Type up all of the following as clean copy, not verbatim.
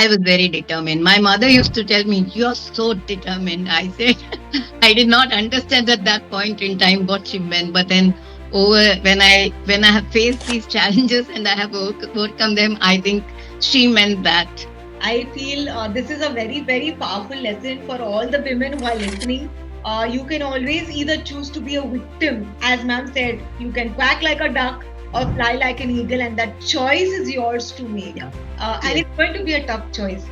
I was very determined. My mother used to tell me, "You're so determined." I said, I did not understand at that point in time what she meant. But then, over when I have faced these challenges and I have overcome them, I think she meant that. I feel this is a very, very powerful lesson for all the women who are listening. You can always either choose to be a victim, as ma'am said, you can quack like a duck or fly like an eagle, and that choice is yours to make. Yeah. And Yes. it's going to be a tough choice.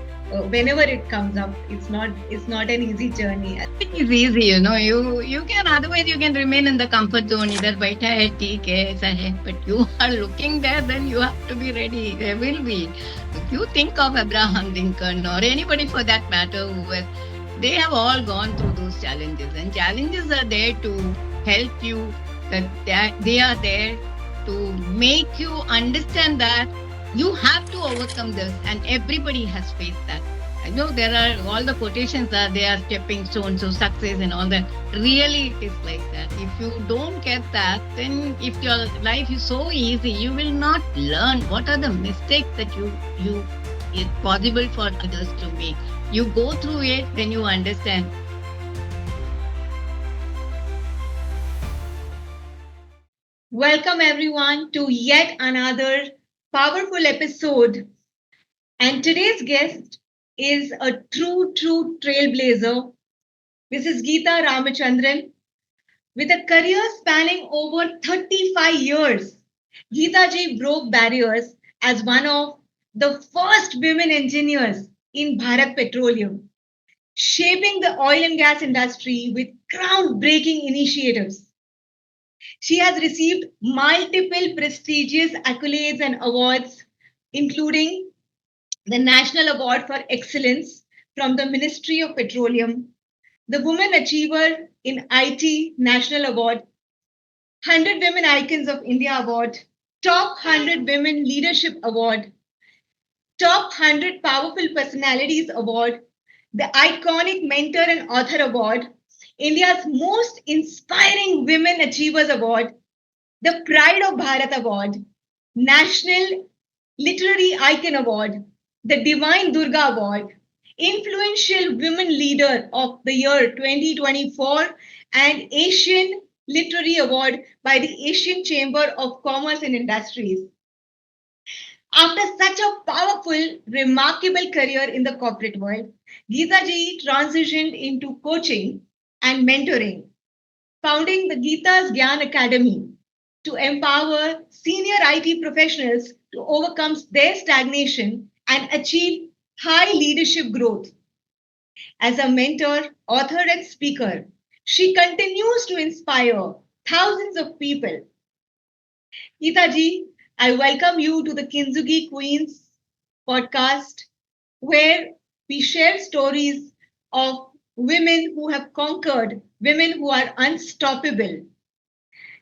Whenever it comes up, it's not an easy journey. It's easy, You can otherwise you can remain in the comfort zone. Either baitha hai, theek hai, aisa hai. But you are looking there, then you have to be ready. There will be. If you think of Abraham Lincoln or anybody for that matter, they have all gone through those challenges, and challenges are there to help you. That they are there to make you understand that you have to overcome this, and everybody has faced that. I know there are all the quotations are they are stepping stones to success and all that. Really, it is like that. If you don't get that, then if your life is so easy, you will not learn what are the mistakes that you it's possible for others to make. You go through it, then you understand. Welcome everyone to yet another powerful episode. And today's guest is a true trailblazer. This is Gita Ramachandran. With a career spanning over 35 years, Geeta ji broke barriers as one of the first women engineers in Bharat Petroleum, shaping the oil and gas industry with groundbreaking initiatives. She has received multiple prestigious accolades and awards, including the National Award for Excellence from the Ministry of Petroleum, the Woman Achiever in IT National Award, 100 Women Icons of India Award, Top 100 Women Leadership Award, Top 100 Powerful Personalities Award, the Iconic Mentor and Author Award, India's Most Inspiring Women Achievers Award, the Pride of Bharat Award, National Literary Icon Award, the Divine Durga Award, Influential Women Leader of the Year 2024, and Asian Literary Award by the Asian Chamber of Commerce and Industries. After such a powerful, remarkable career in the corporate world, Geeta ji transitioned into coaching and mentoring, founding the Geeta's Gyan Academy to empower senior IT professionals to overcome their stagnation and achieve high leadership growth. As a mentor, author, and speaker, she continues to inspire thousands of people. Geeta ji, I welcome you to the Kintsugi Queens podcast, where we share stories of women who have conquered, women who are unstoppable.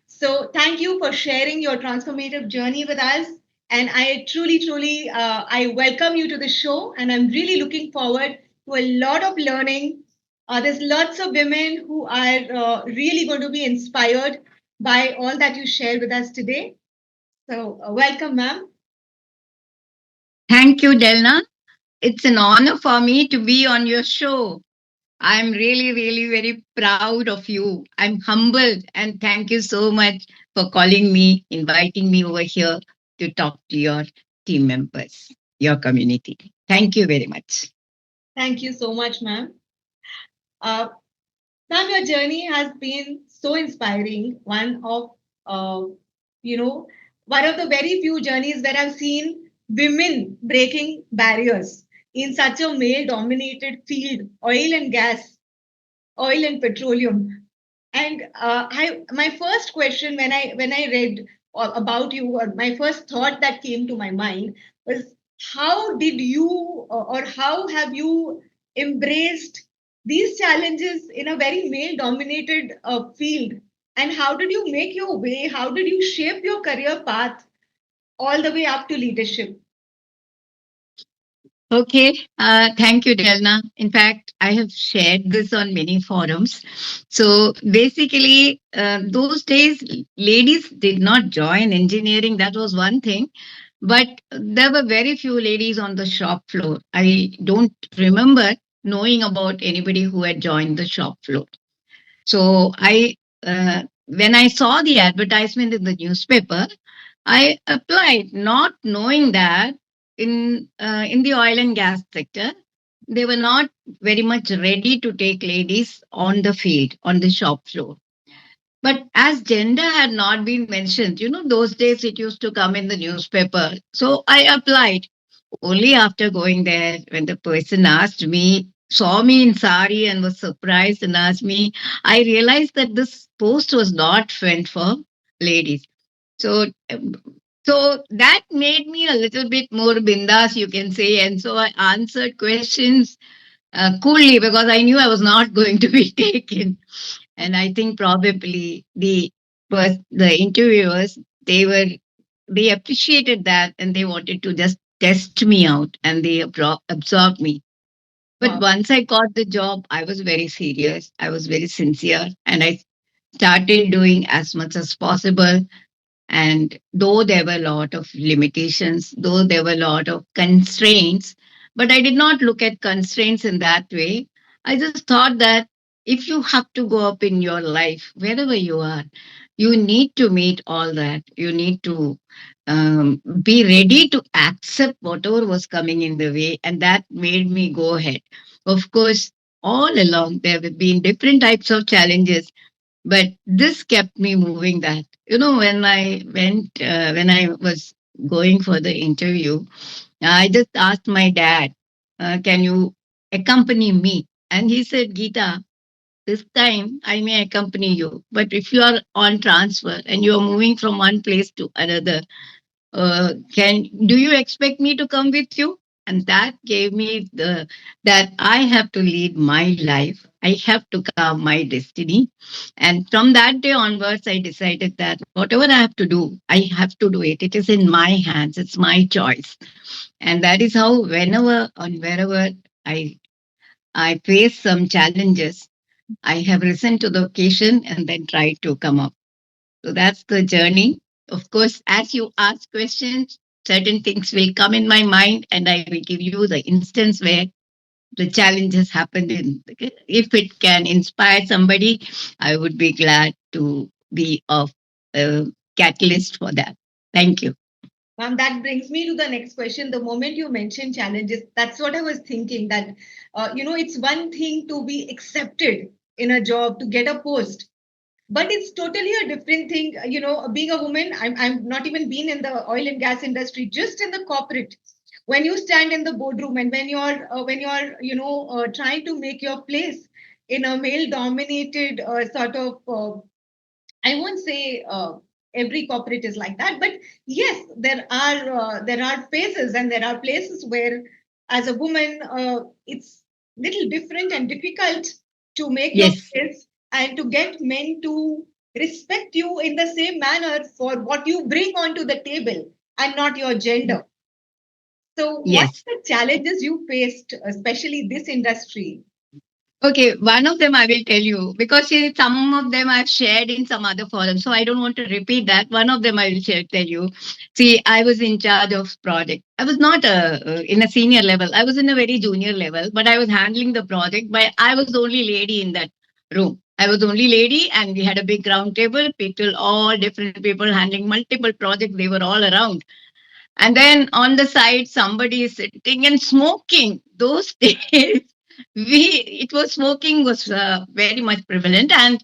So, thank you for sharing your transformative journey with us. And I truly, I welcome you to the show. And I'm really looking forward to a lot of learning. There's lots of women who are really going to be inspired by all that you share with us today. So, welcome, ma'am. Thank you, Delna. It's an honor for me to be on your show. I'm really very proud of you. I'm humbled and thank you so much for calling me, inviting me over here to talk to your team members, your community. Thank you very much. Thank you so much, ma'am. Uh, Ma'am, your journey has been so inspiring. Uh, you know, one of the very few journeys where I've seen women breaking barriers in such a male-dominated field, oil and gas, oil and petroleum. And my first question when I read about you, or my first thought that came to my mind was, how did you or how have you embraced these challenges in a very male-dominated field? And how did you make your way? How did you shape your career path all the way up to leadership? Okay, thank you, Delna. In fact, I have shared this on many forums. So basically, those days, ladies did not join engineering. That was one thing. But there were very few ladies on the shop floor. I don't remember knowing about anybody who had joined the shop floor. So when I saw the advertisement in the newspaper, I applied, not knowing that in the oil and gas sector, they were not very much ready to take ladies on the field, on the shop floor. But as gender had not been mentioned, those days it used to come in the newspaper. So I applied. Only after going there, when the person asked me, saw me in sari and was surprised and asked me, I realized that this post was not meant for ladies. So, so that made me a little bit more bindas, you can say. And so I answered questions coolly because I knew I was not going to be taken. And I think probably the interviewers, they appreciated that and they wanted to just test me out and they absorbed me. But Wow. once I got the job, I was very serious. I was very sincere and I started doing as much as possible. And though there were a lot of limitations, though there were a lot of constraints, but I did not look at constraints in that way. I just thought that if you have to go up in your life, wherever you are, you need to meet all that. You need to be ready to accept whatever was coming in the way. And that made me go ahead. Of course, all along, there have been different types of challenges, but this kept me moving. That when I was going for the interview, I just asked my dad, can you accompany me? And he said, Geeta, this time I may accompany you, but if you are on transfer and you are moving from one place to another, can do you expect me to come with you? And that gave me the that I have to lead my life, I have to carve my destiny. And from that day onwards I decided that whatever I have to do, I have to do it. It is in my hands, it's my choice. And that is how whenever and wherever I face some challenges, I have risen to the occasion and then tried to come up. So that's the journey. Of course, as you ask questions, certain things will come in my mind, and I will give you the instance where the challenges happened in. If it can inspire somebody, I would be glad to be of a catalyst for that. Thank you. Ma'am, that brings me to the next question. The moment you mentioned challenges, that's what I was thinking that, it's one thing to be accepted in a job, to get a post, but it's totally a different thing. Being a woman, I'm not even been in the oil and gas industry, just in the corporate. When you stand in the boardroom and when you're trying to make your place in a male dominated sort of I won't say every corporate is like that, but yes, there are phases and there are places where, as a woman, it's little different and difficult to make your Yes, place and to get men to respect you in the same manner for what you bring onto the table and not your gender. So, what yes. are the challenges you faced, especially this industry? Okay, one of them I will tell you because see, some of them I've shared in some other forums, so I don't want to repeat that. One of them I will tell you. See, I was in charge of project. I was not in a senior level. I was in a very junior level, but I was handling the project. But I was the only lady in that room. I was the only lady, and we had a big round table. People, all different people handling multiple projects. They were all around. And then on the side, somebody is sitting and smoking. Those days, smoking was very much prevalent, and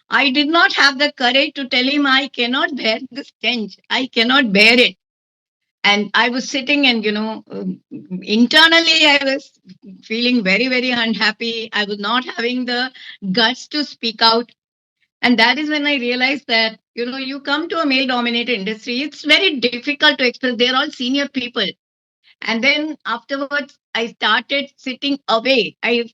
I did not have the courage to tell him I cannot bear the stench. I cannot bear it. And I was sitting, and internally, I was feeling very, very unhappy. I was not having the guts to speak out. And that is when I realized that, you come to a male dominated industry, it's very difficult to express. They're all senior people. And then afterwards, I started sitting away. I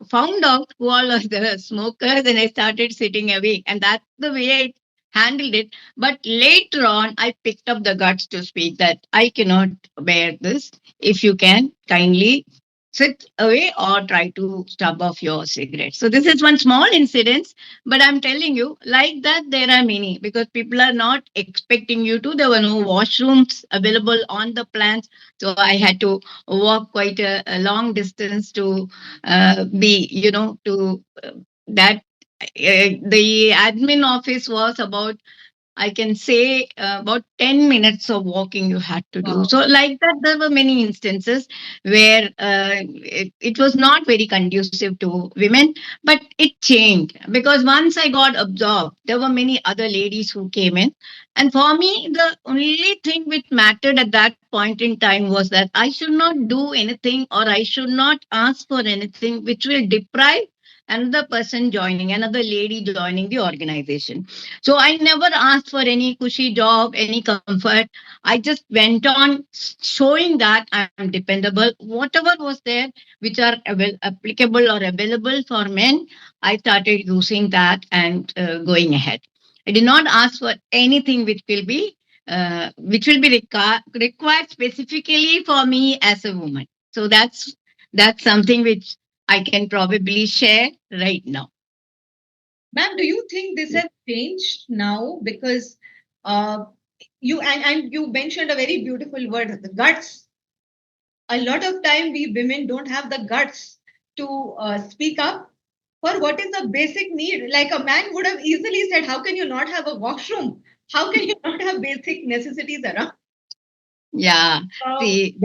found out who all are the smokers and I started sitting away. And that's the way I handled it. But later on, I picked up the guts to speak that I cannot bear this. If you can, kindly. sit away or try to stub off your cigarette. So this is one small incident, but I'm telling you, like that, there are many because people are not expecting you to. There were no washrooms available on the plants, so I had to walk quite a long distance to be, to that. The admin office was about, I can say, about 10 minutes of walking you had to do. Wow. So, like that, there were many instances where it was not very conducive to women, but it changed because once I got absorbed, there were many other ladies who came in. And for me, the only thing which mattered at that point in time was that I should not do anything or I should not ask for anything which will deprive another person joining, another lady joining the organization. So I never asked for any cushy job, any comfort. I just went on showing that I'm dependable. Whatever was there, which are applicable or available for men, I started using that and going ahead. I did not ask for anything which will be required specifically for me as a woman. So that's something which I can probably share right now. Ma'am, do you think this has changed now? Because uh, and you mentioned a very beautiful word, the guts. A lot of time we women don't have the guts to speak up for what is a basic need. Like a man would have easily said, "How can you not have a washroom? How can you not have basic necessities around?" Yeah, Uh, see,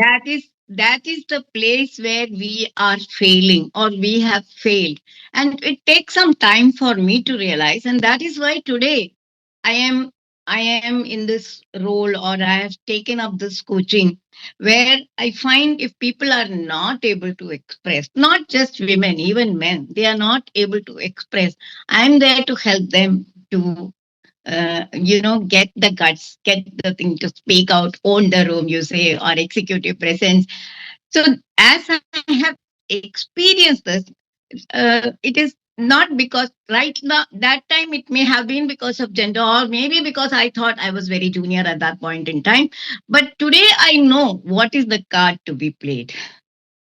that is the place where we are failing or we have failed. And it takes some time for me to realize. And that is why today I am I am in this role or I have taken up this coaching where I find if people are not able to express, not just women, even men, they are not able to express. I'm there to help them to get the guts, get the thing to speak out, own the room, you say, or executive presence. So, as I have experienced this, it is not because right now, that time it may have been because of gender, or maybe because I thought I was very junior at that point in time. But today I know what is the card to be played.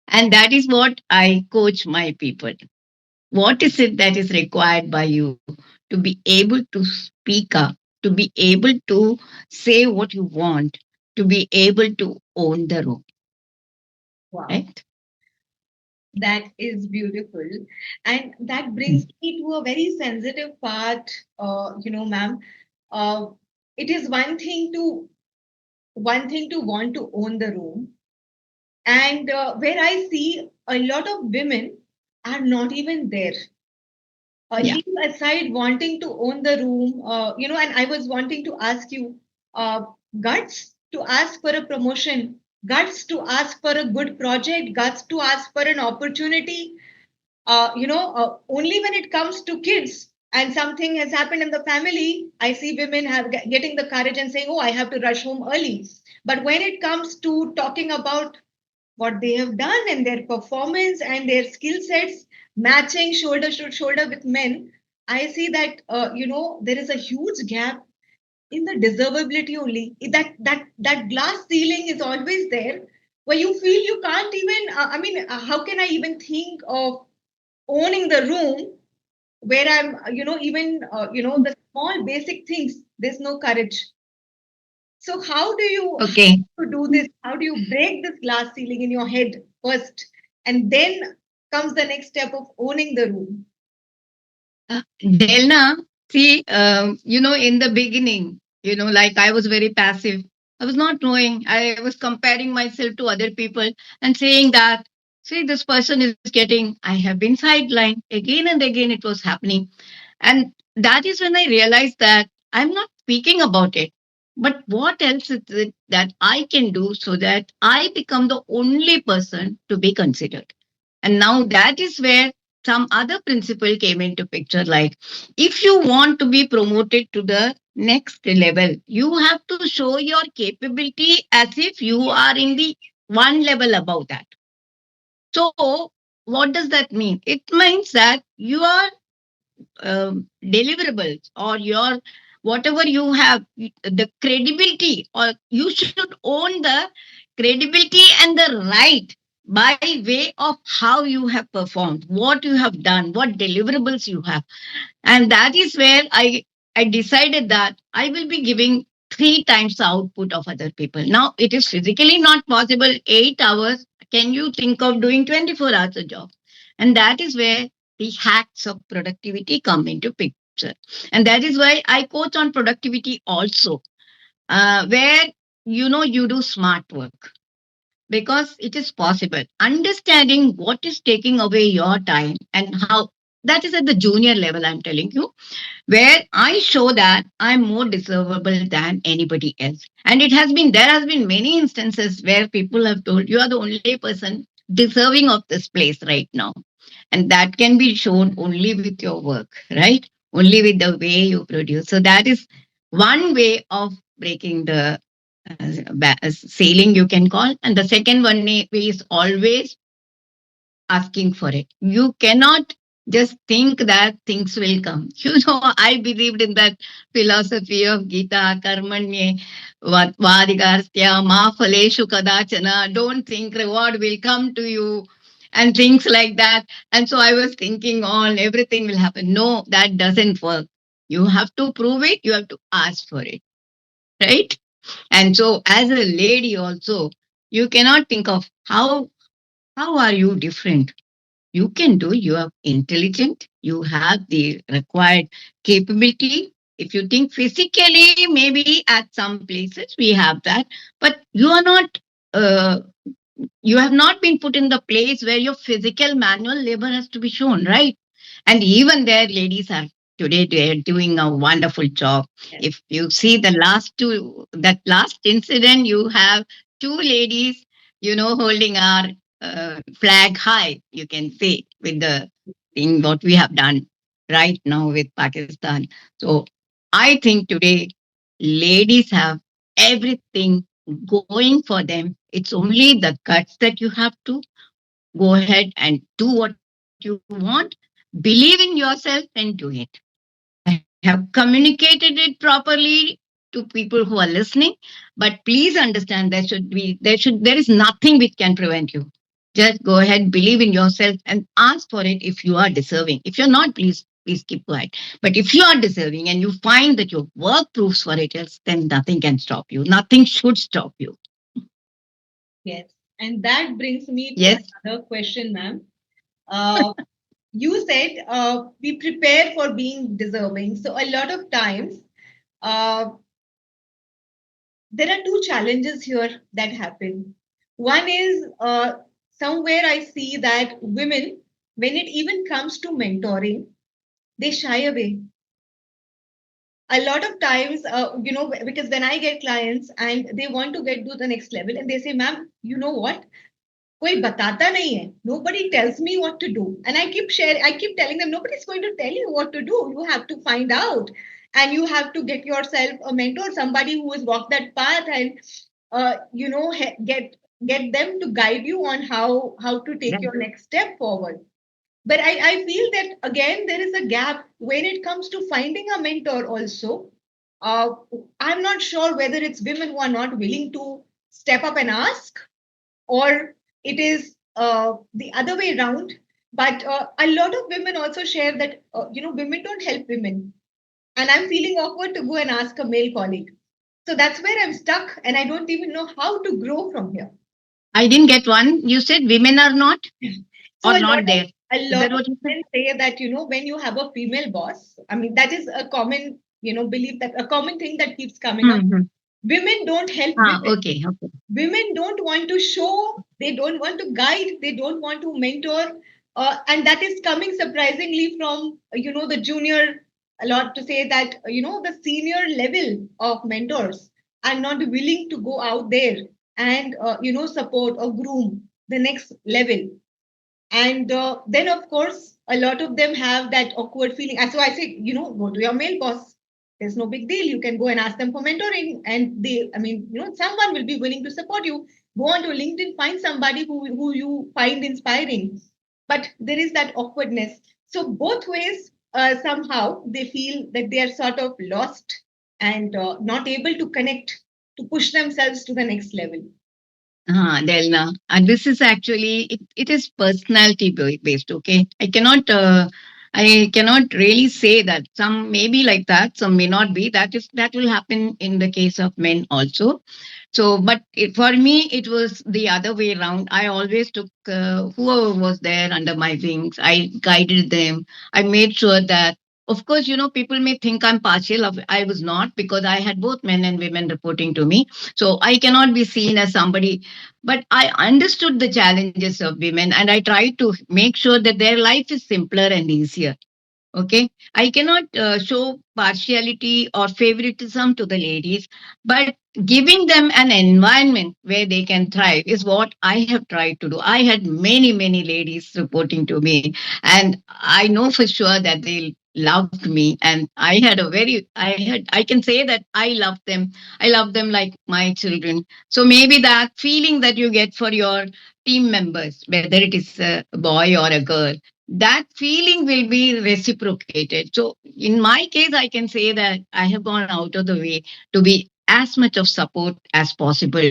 And that is what I coach my people. What is it that is required by you to be able to speak up, to be able to say what you want, to be able to own the room, wow, right? that is beautiful, and that brings me to a very sensitive part. Ma'am, uh, it is one thing to want to own the room, and where I see a lot of women are not even there. Yeah. Leave aside wanting to own the room, and I was wanting to ask you, uh, guts to ask for a promotion, guts to ask for a good project, guts to ask for an opportunity. Only when it comes to kids and something has happened in the family, I see women getting the courage and saying, "Oh, I have to rush home early." But when it comes to talking about what they have done and their performance and their skill sets matching shoulder to shoulder with men, I see that there is a huge gap in the deservability only. That glass ceiling is always there, where you feel you can't even. How can I even think of owning the room where I'm, the small basic things? There's no courage. So how Okay. to do this? How do you break this glass ceiling in your head first, and then comes the next step of owning the room? Delna, see, in the beginning, like I was very passive. I was not knowing. I was comparing myself to other people and saying that, see, this person is getting, I have been sidelined. Again and again, it was happening. And that is when I realized that I'm not speaking about it. But what else is it that I can do so that I become the only person to be considered? And now that is where some other principle came into picture. Like, if you want to be promoted to the next level, you have to show your capability as if you are in the one level above that. So, what does that mean? It means that your deliverables or your whatever you have, the credibility, or you should own the credibility and the right by way of how you have performed, what you have done, what deliverables you have. And that is where I decided that I will be giving three times the output of other people. Now, it is physically not possible 8 hours. Can you think of doing 24 hours a job? And that is where the hacks of productivity come into picture. And that is why I coach on productivity also, where you do smart work because it is possible. Understanding what is taking away your time and how, that is at the junior level, I'm telling you, where I show that I'm more deservable than anybody else. And there has been many instances where people have told you are the only person deserving of this place right now. And that can be shown only with your work, right? Only with the way you produce. So that is one way of breaking the ceiling, you can call. And the second one way is always asking for it. You cannot just think that things will come. I believed in that philosophy of Gita, Karmanye, Vadigarstya, Ma Phaleshu Kadachana. Don't think reward will come to you and things like that. And so I was thinking everything will happen. No, that doesn't work. You have to prove it, you have to ask for it, right? And so as a lady also, you cannot think of how are you different. You can do, you are intelligent, you have the required capability. If you think physically, maybe at some places we have that, but uh, you have not been put in the place where your physical manual labor has to be shown, right? And even there, ladies are today they're doing a wonderful job. Yes. If you see that last incident, you have two ladies, holding our flag high, you can say, with the thing what we have done right now with Pakistan. So I think today ladies have everything going for them. It's only the guts that you have to go ahead and do what you want. Believe in yourself and do it. I have communicated it properly to people who are listening, but please understand there is nothing which can prevent you. Just go ahead, believe in yourself and ask for it if you are deserving. If you're not, please keep quiet. But if you are deserving and you find that your work proves for it, else, then nothing can stop you. Nothing should stop you. Yes. And that brings me to Yes. another question, ma'am. Uh, you said we prepare for being deserving. So a lot of times, uh, there are two challenges here that happen. One is somewhere I see that women, when it even comes to mentoring, they shy away. A lot of times, because when I get clients and they want to get to the next level and they say, ma'am, you know what? कोई बताता नहीं है. Nobody tells me what to do. And I keep telling them, nobody's going to tell you what to do. You have to find out. And you have to get yourself a mentor, somebody who has walked that path and, get them to guide you on how to take your next step forward. But I feel that again, there is a gap when it comes to finding a mentor also. Uh, I'm not sure whether it's women who are not willing to step up and ask, or it is the other way around. But a lot of women also share that women don't help women, and I'm feeling awkward to go and ask a male colleague. So that's where I'm stuck, and I don't even know how to grow from here. I didn't get one. You said women are not So or not there. a Is that lot of what you said? women say that when you have a female boss, I mean that is a common belief, that a common thing that keeps coming up. Mm-hmm. Women don't help Ah, women. okay, okay. Women don't want to show, they don't want to guide, they don't want to mentor, and that is coming surprisingly from the junior, a lot to say that the senior level of mentors are not willing to go out there and support or groom the next level. And then, of course, a lot of them have that awkward feeling. And so I say, go to your male boss. There's no big deal. You can go and ask them for mentoring. And someone will be willing to support you. Go on to LinkedIn, find somebody who you find inspiring. But there is that awkwardness. So both ways, somehow they feel that they are sort of lost and not able to connect to push themselves to the next level. Delna. And this is actually it is personality based. Okay, I cannot really say that some may be like that, some may not be. That will happen in the case of men also. So, but for me, it was the other way around. I always took whoever was there under my wings. I guided them. I made sure that, of course, people may think I'm partial. I was not, because I had both men and women reporting to me. So I cannot be seen as somebody. But I understood the challenges of women, and I tried to make sure that their life is simpler and easier. Okay, I cannot show partiality or favoritism to the ladies, but giving them an environment where they can thrive is what I have tried to do. I had many ladies reporting to me, and I know for sure that they loved me, and I can say that I love them like my children. So maybe that feeling that you get for your team members, whether it is a boy or a girl, that feeling will be reciprocated. So, in my case, I can say that I have gone out of the way to be as much of support as possible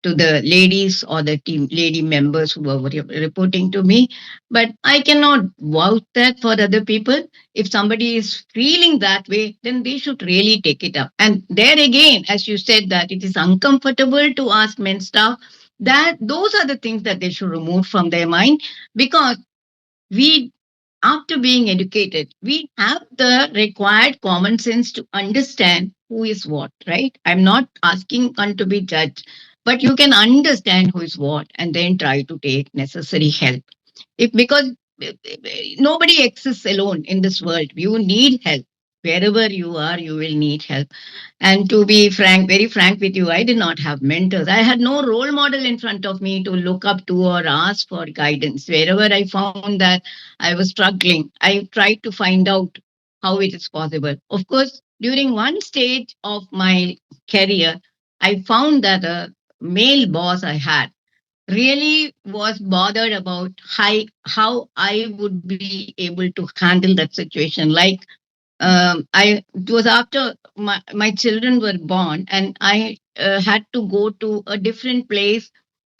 to the ladies or the team lady members who were reporting to me. But I cannot vouch that for other people. If somebody is feeling that way, then they should really take it up. And there again, as you said, that it is uncomfortable to ask men stuff. That those are the things that they should remove from their mind, because we, after being educated, we have the required common sense to understand who is what, right? I'm not asking one to be judged, but you can understand who is what and then try to take necessary help. If because nobody exists alone in this world, you need help. Wherever you are, you will need help. And to be frank, very frank with you, I did not have mentors. I had no role model in front of me to look up to or ask for guidance. Wherever I found that I was struggling, I tried to find out how it is possible. Of course, during one stage of my career, I found that a male boss I had really was bothered about how I would be able to handle that situation. Like, I it was after my children were born, and I had to go to a different place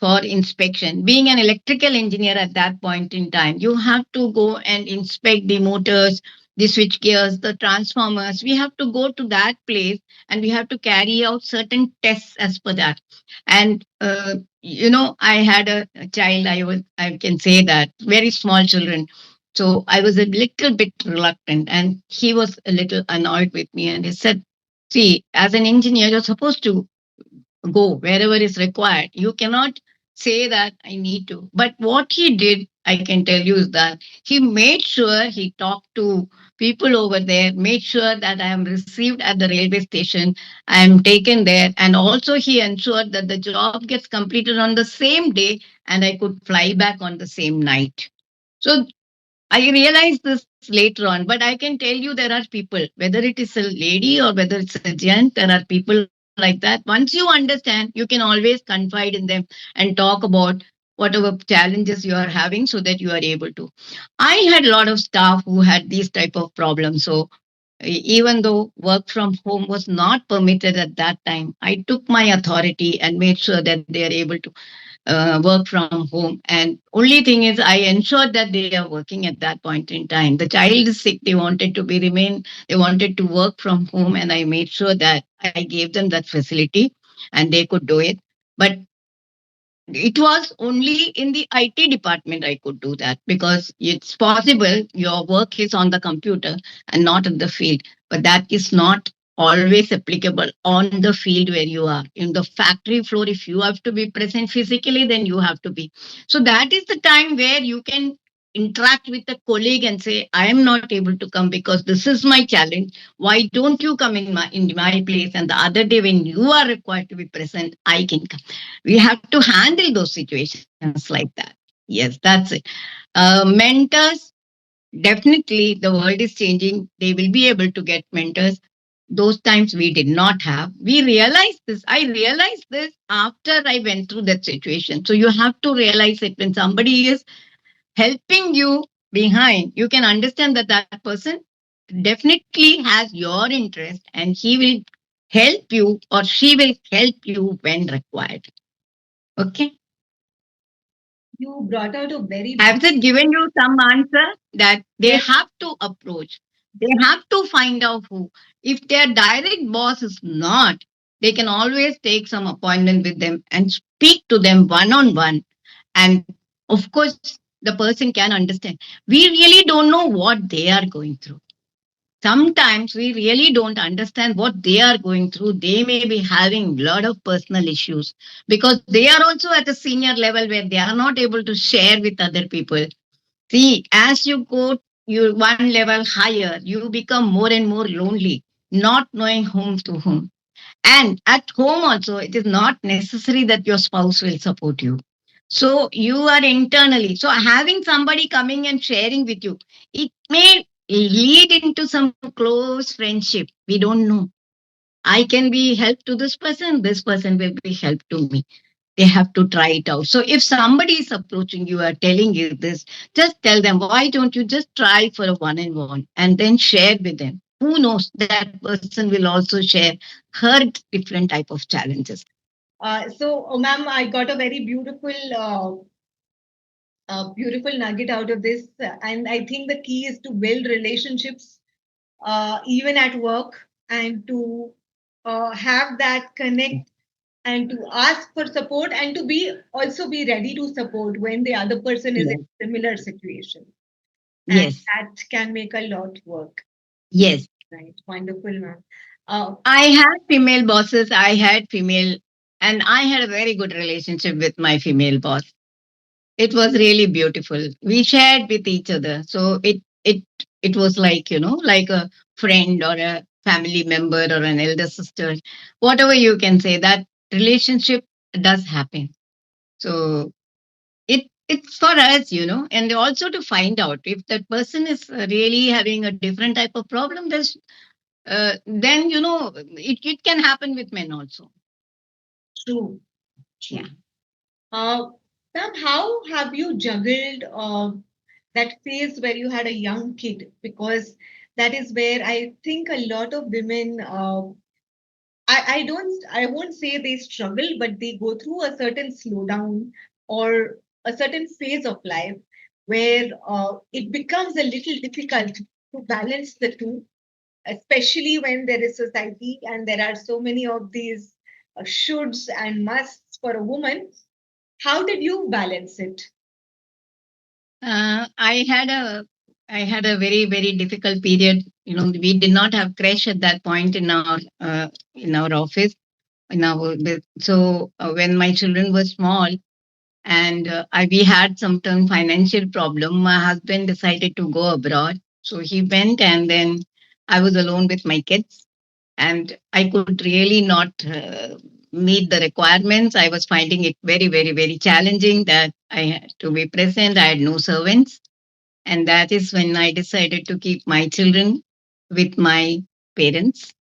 for inspection. Being an electrical engineer at that point in time, you have to go and inspect the motors, the switch gears, the transformers. We have to go to that place, and we have to carry out certain tests as per that. And I had a child. I can say that, very small children. So I was a little bit reluctant, and he was a little annoyed with me. And he said, "See, as an engineer, you're supposed to go wherever is required. You cannot say that I need to." But what he did, I can tell you, is that he made sure he talked to people over there, made sure that I am received at the railway station, I am taken there, and also he ensured that the job gets completed on the same day and I could fly back on the same night. So I realized this later on, but I can tell you there are people, whether it is a lady or whether it's a gent, there are people like that. Once you understand, you can always confide in them and talk about whatever challenges you are having so that you are able to. I had a lot of staff who had these type of problems. So even though work from home was not permitted at that time, I took my authority and made sure that they are able to work from home. And only thing is, I ensured that they are working at that point in time. The child is sick, they wanted to work from home, and I made sure that I gave them that facility and they could do it. But it was only in the IT department I could do that, because it's possible your work is on the computer and not in the field, but that is not always applicable on the field where you are. In the factory floor, if you have to be present physically, then you have to be. So that is the time where you can interact with a colleague and say, I am not able to come because this is my challenge. Why don't you come in my place? And the other day when you are required to be present, I can come. We have to handle those situations like that. Yes, that's it. Mentors, definitely the world is changing. They will be able to get mentors. Those times we did not have. We realized this. I realized this after I went through that situation. So you have to realize it when somebody is helping you behind, you can understand that that person definitely has your interest, and he will help you or she will help you when required. Okay. You brought out a very Has it given you some answer that they yes, have to approach? They have to find out who. If their direct boss is not, they can always take some appointment with them and speak to them one on one. And of course, the person can understand. We really don't know what they are going through. Sometimes we really don't understand what they are going through. They may be having a lot of personal issues because they are also at a senior level where they are not able to share with other people. See, as you go you one level higher, you become more and more lonely, not knowing whom to whom. And at home also, it is not necessary that your spouse will support you. So you are internally. So having somebody coming and sharing with you, it may lead into some close friendship. We don't know. I can be help to this person will be help to me. They have to try it out. So if somebody is approaching you or telling you this, just tell them, why don't you just try for a one on one and then share with them? Who knows, that person will also share her different type of challenges. Ma'am, I got a very beautiful nugget out of this, and I think the key is to build relationships, even at work, and to have that connect and to ask for support and to be also be ready to support when the other person is in Yes. a similar situation, and Yes. that can make a lot work. Yes. Right, wonderful, ma'am. uh, I had female bosses, I had female, and I had a very good relationship with my female boss. It was really beautiful. We shared with each other. So it was like, like a friend or a family member or an elder sister, whatever you can say. That relationship does happen. So it's for us, and also to find out if that person is really having a different type of problem. Then it can happen with men also. True, Yeah. true. uh, Ma'am, how have you juggled that phase where you had a young kid? Because that is where I think a lot of women, I won't say they struggle, but they go through a certain slowdown or a certain phase of life where it becomes a little difficult to balance the two, especially when there is society and there are so many of these shoulds and musts for a woman. How did you balance it? Uh, I had a I had a very very difficult period. We did not have crash at that point in our office. So when my children were small and we had some term financial problem, my husband decided to go abroad. So he went, and then I was alone with my kids, and I could really not meet the requirements. I was finding it very very very challenging that I had to be present. I had no servants, and that is when I decided to keep my children with my parents.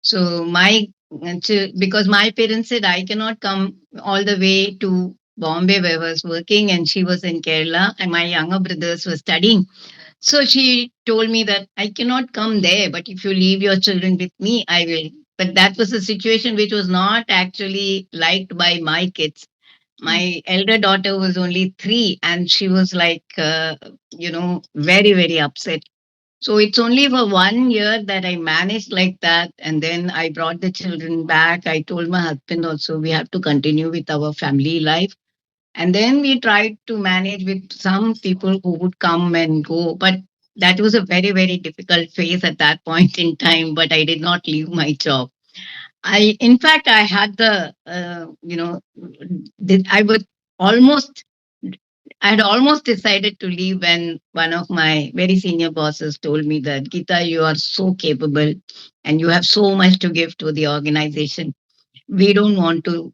So because my parents said I cannot come all the way to Bombay where I was working, and she was in Kerala, and my younger brothers were studying. So she told me that I cannot come there, but if you leave your children with me, I will. But that was a situation which was not actually liked by my kids. My elder daughter was only 3, and she was like, very, very upset. So it's only for 1 year that I managed like that. And then I brought the children back. I told my husband also we have to continue with our family life. And then we tried to manage with some people who would come and go. But that was a very, very difficult phase at that point in time. But I did not leave my job. In fact, I had I would almost, I had almost decided to leave when one of my very senior bosses told me that, Gita, you are so capable and you have so much to give to the organization. We don't want to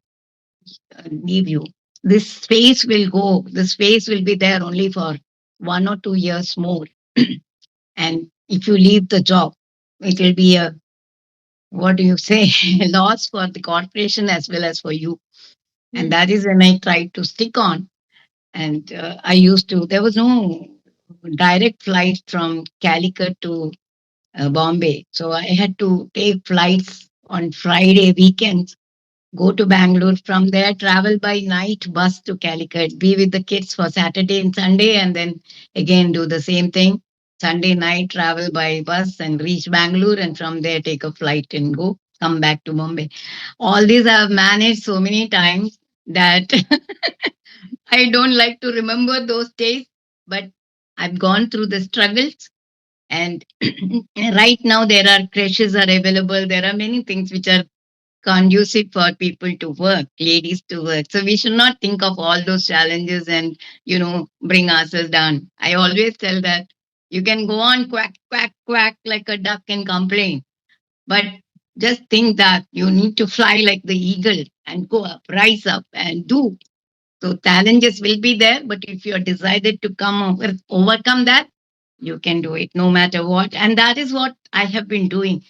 leave you. This space will go, the space will be there only for 1 or 2 years more. And if you leave the job, it will be a, what do you say, loss for the corporation as well as for you. And Hmm. that is when I tried to stick on. And there was no direct flight from Calicut to Bombay. So I had to take flights on Friday weekends. go to Bangalore. From there, travel by night bus to Calicut, be with the kids for Saturday and Sunday, and then again do the same thing. Sunday night, travel by bus and reach Bangalore, and from there, take a flight and go, come back to Bombay. All these I've managed so many times that I don't like to remember those days, but I've gone through the struggles. And right now, there are creches are available. There are many things which are conducive for people to work, ladies to work. So we should not think of all those challenges and, bring ourselves down. I always tell that you can go on quack, quack, quack like a duck and complain, but just think that you need to fly like the eagle and go up, rise up and do. So challenges will be there, but if you're decided to overcome that, you can do it no matter what. And that is what I have been doing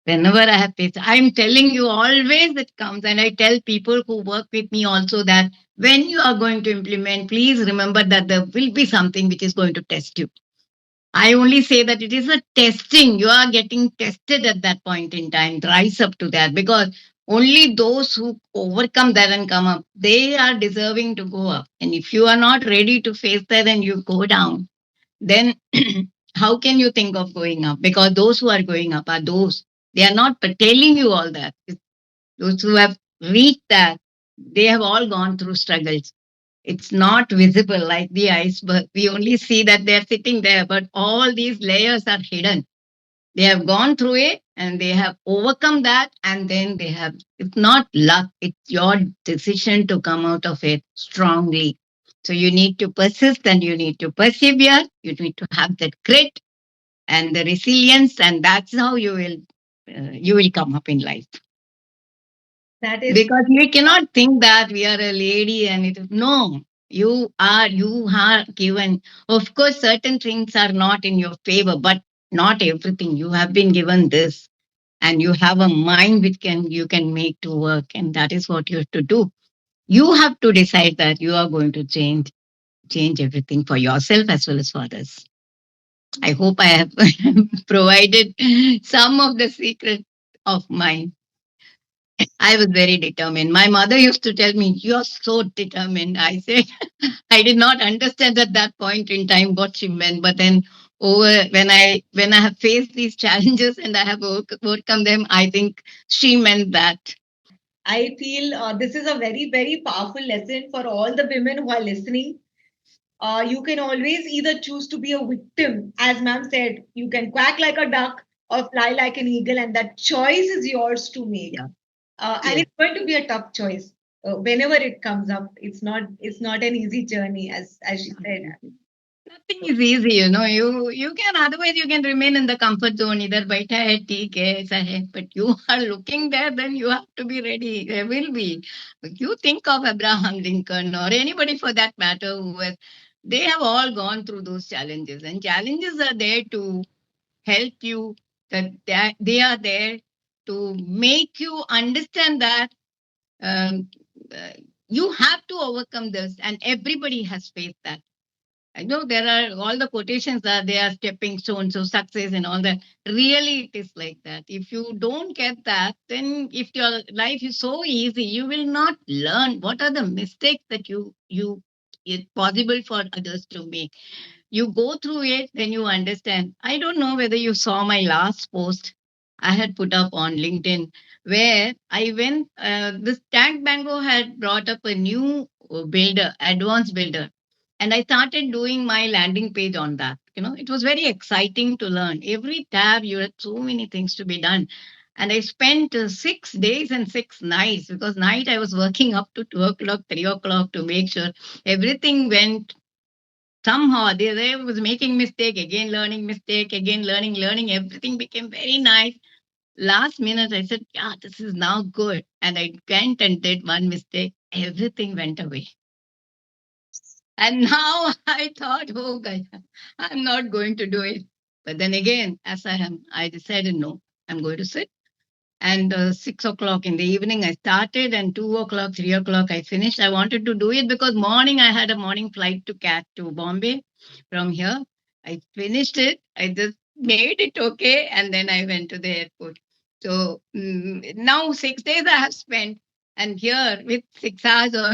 whenever I have faced. I'm telling you always it comes, and I tell people who work with me also that when you are going to implement, please remember that there will be something which is going to test you. I only say that it is a testing. You are getting tested at that point in time. Rise up to that, because only those who overcome that and come up, they are deserving to go up. And if you are not ready to face that and you go down, then how can you think of going up? Because those who are going up are those. They are not telling you all that. Those who have reached that, they have all gone through struggles. It's not visible like the iceberg. We only see that they're sitting there, but all these layers are hidden. They have gone through it and they have overcome that, and then they have, it's not luck, it's your decision to come out of it strongly. So you need to persist and you need to persevere. You need to have that grit and the resilience, and that's how you will come up in life. That is Because we cannot think that we are a lady and it is no. You are given. Of course, certain things are not in your favor, but not everything. You have been given this, and you have a mind which you can make to work, and that is what you have to do. You have to decide that you are going to change everything for yourself as well as for others. I hope I have provided some of the secret of mine. I was very determined. My mother used to tell me, "You're so determined." I said, I did not understand at that point in time what she meant. But then, over when I have faced these challenges and I have overcome them, I think she meant that. I feel this is a very, very powerful lesson for all the women who are listening. You can always either choose to be a victim, as ma'am said, you can quack like a duck or fly like an eagle, and that choice is yours to make. Yeah. And Yes. it's going to be a tough choice whenever it comes up. It's not an easy journey, as she said. Nothing is easy, You can, otherwise you can remain in the comfort zone. Either baitha hai, theek hai, aisa hai. But you are looking there, then you have to be ready. There will be. You think of Abraham Lincoln or anybody for that matter they have all gone through those challenges, and challenges are there to help you. That they are there to make you understand that um, uh, you have to overcome this, and everybody has faced that. I know there are all the quotations are they are stepping stones of success and all that. Really, it is like that. If you don't get that, then if your life is so easy, you will not learn what are the mistakes that you it's possible for others to make. You go through it, then you understand. I don't know whether you saw my last post I had put up on LinkedIn, where I went. This Tag Bango had brought up a new builder, advanced builder, and I started doing my landing page on that. It was very exciting to learn. Every tab, you had so many things to be done. And I spent 6 days and 6 nights, because night I was working up to 2 o'clock, 3 o'clock to make sure everything went somehow. They was making mistake, again learning mistake, again learning. Everything became very nice. Last minute, I said, yeah, this is now good. And I went and did one mistake. Everything went away. And now I thought, oh, God, I'm not going to do it. But then again, I decided, no, I'm going to sit. And 6 o'clock in the evening, I started, and 2 o'clock, 3 o'clock, I finished. I wanted to do it because morning I had a morning flight to catch to Bombay from here. I finished it. I just made it okay, and then I went to the airport. So now 6 days I have spent. And here with 6 hours or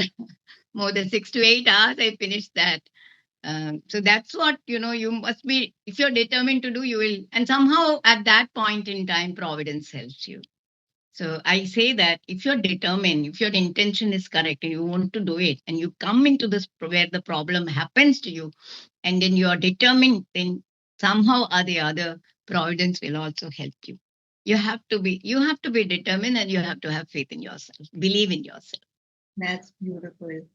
more than 6 to 8 hours, I finished that. So that's what, you must be, if you're determined to do, you will. And somehow at that point in time, Providence helps you. So I say that if you're determined, if your intention is correct and you want to do it, and you come into this where the problem happens to you, and then you are determined, then somehow or the other, Providence will also help you. You have to be determined, and you have to have faith in yourself, believe in yourself. That's beautiful.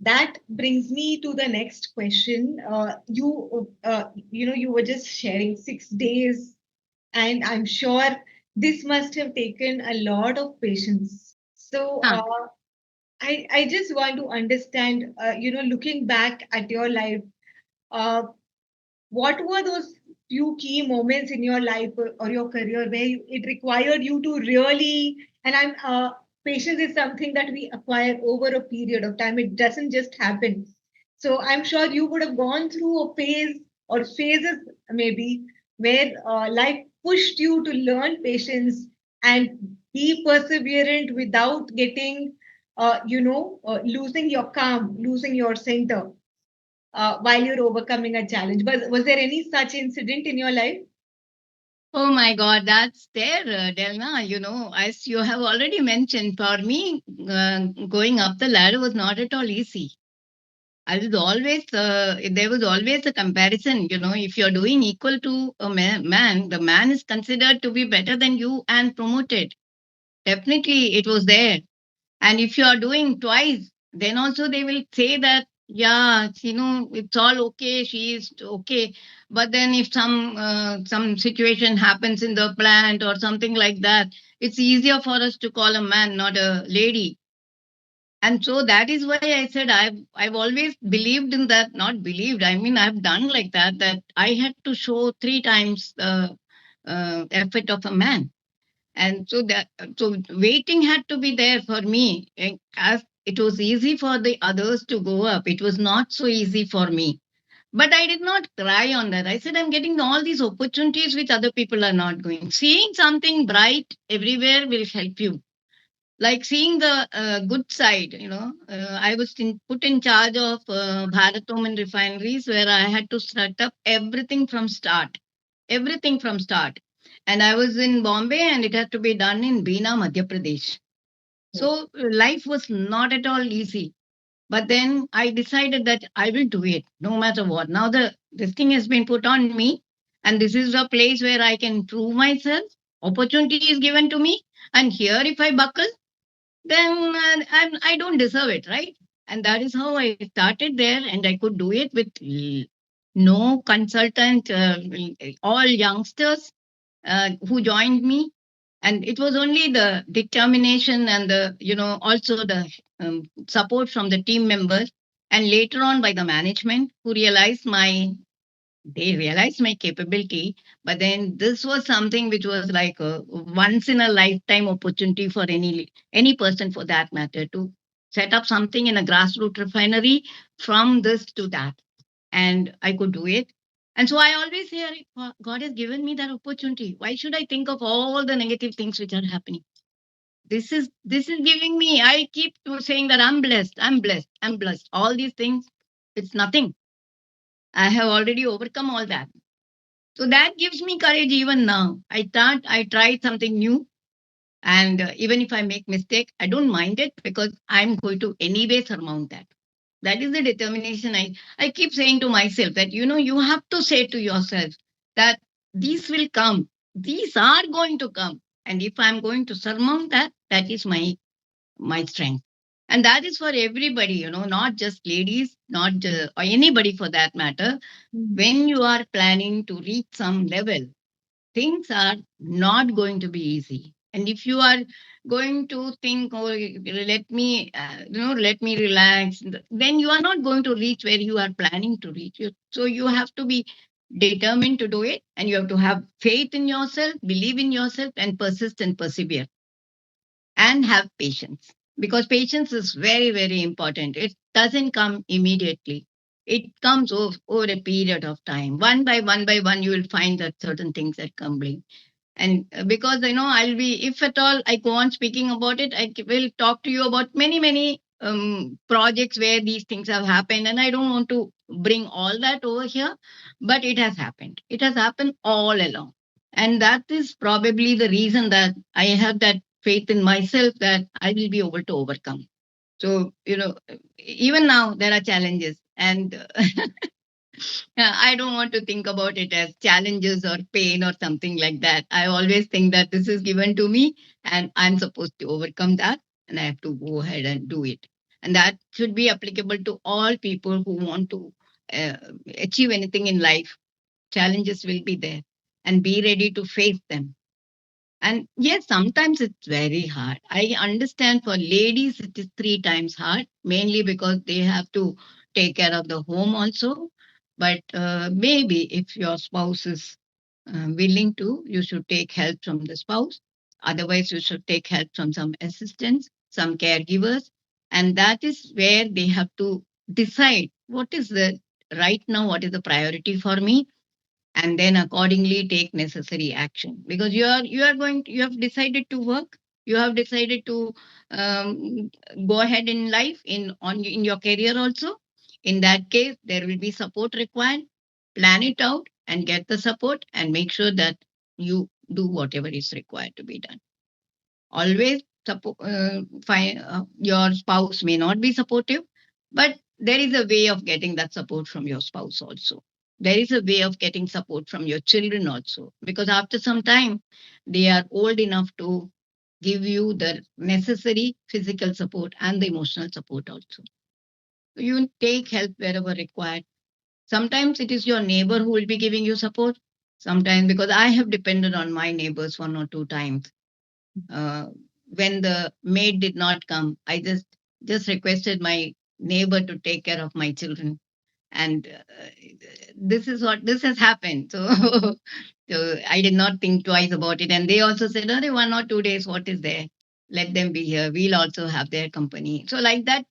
That brings me to the next question. You were just sharing 6 days, and I'm sure this must have taken a lot of patience. So, Huh. I just want to understand, looking back at your life, uh, what were those few key moments in your life or your career where it required you to really, and I'm patience is something that we acquire over a period of time. It doesn't just happen. So I'm sure you would have gone through a phase or phases maybe where life pushed you to learn patience and be perseverant without getting losing your calm, losing your center while you're overcoming a challenge. But was there any such incident in your life? Oh my God, that's there, Delna. As you have already mentioned, for me, going up the ladder was not at all easy. There was always a comparison. If you're doing equal to a man, the man is considered to be better than you and promoted. Definitely, it was there. And if you are doing twice, then also they will say that, yeah, it's all okay, she is okay. But then if some situation happens in the plant or something like that, it's easier for us to call a man, not a lady. And so that is why I said I've always believed in that. Not believed, I mean, I've done like that I had to show 3 times the effort of a man. And so waiting had to be there for me. And as it was easy for the others to go up, it was not so easy for me. But I did not cry on that. I said, I'm getting all these opportunities which other people are not going. Seeing something bright everywhere will help you, like seeing the good side. I was put in charge of Bharat refineries, where I had to set up everything from start. And I was in Bombay, and it had to be done in Bina, Madhya Pradesh. So life was not at all easy. But then I decided that I will do it no matter what. Now this thing has been put on me, and this is a place where I can prove myself. Opportunity is given to me, and here if I buckle, then I don't deserve it, right? And that is how I started there, and I could do it with no consultant, all youngsters who joined me. And it was only the determination and also the support from the team members, and later on by the management, who realized my capability. But then this was something which was like a once in a lifetime opportunity for any person, for that matter, to set up something in a grassroots refinery, from this to that. And I could do it. And so I always say, God has given me that opportunity. Why should I think of all the negative things which are happening? This is giving me. I keep saying that I'm blessed, I'm blessed, I'm blessed. All these things, it's nothing. I have already overcome all that. So that gives me courage even now. I tried something new, and even if I make mistake, I don't mind it, because I'm going to anyway surmount that. That is the determination. I keep saying to myself that you have to say to yourself that these will come. These are going to come. And if I'm going to surmount that, that is my strength. And that is for everybody, not just ladies, not or anybody for that matter. Mhm. When you are planning to reach some level, things are not going to be easy. And if you are going to think, oh, let me relax, then you are not going to reach where you are planning to reach. So you have to be determined to do it, and you have to have faith in yourself, believe in yourself, and persist and persevere, and have patience, because patience is very, very important. It doesn't come immediately. It comes over a period of time. One by one by one, you will find that certain things are coming. And because I'll be, if at all I go on speaking about it, will talk to you about many projects where these things have happened, and I don't want to bring all that over here. But it has happened all along, and that is probably the reason that I have that faith in myself that I will be able to overcome. So even now there are challenges, and yeah, I don't want to think about it as challenges or pain or something like that. I always think that this is given to me and I'm supposed to overcome that, and I have to go ahead and do it. And that should be applicable to all people who want to uh, achieve anything in life. Challenges will be there, and be ready to face them. And yes, sometimes it's very hard. I understand for ladies it is three times hard, mainly because they have to take care of the home also. But maybe if your spouse is willing to, you should take help from the spouse. Otherwise, you should take help from some assistants, some caregivers. And that is where they have to decide what is the right now, what is the priority for me, and then accordingly take necessary action, because you have decided to work, you have decided to um, go ahead in life, in your career also. In that case there will be support required. Plan it out and get the support, and make sure that you do whatever is required to be done. Always your spouse may not be supportive, but there is a way of getting that support from your spouse also. There is a way of getting support from your children also, because after some time they are old enough to give you the necessary physical support and the emotional support also. So you take help wherever required. Sometimes it is your neighbor who will be giving you support. Sometimes, because I have depended on my neighbors one or two times, uh, when the maid did not come, I just requested my neighbor to take care of my children, and this is what this has happened. So, so I did not think twice about it, and they also said, "Oh, 1 or 2 days, what is there? Let them be here. We'll also have their company." So, like that,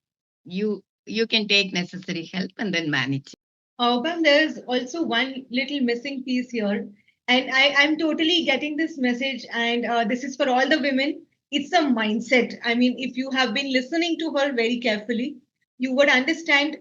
you can take necessary help and then manage. But there's also one little missing piece here. And I'm totally getting this message, and this is for all the women. It's a mindset. I mean, if you have been listening to her very carefully, you would understand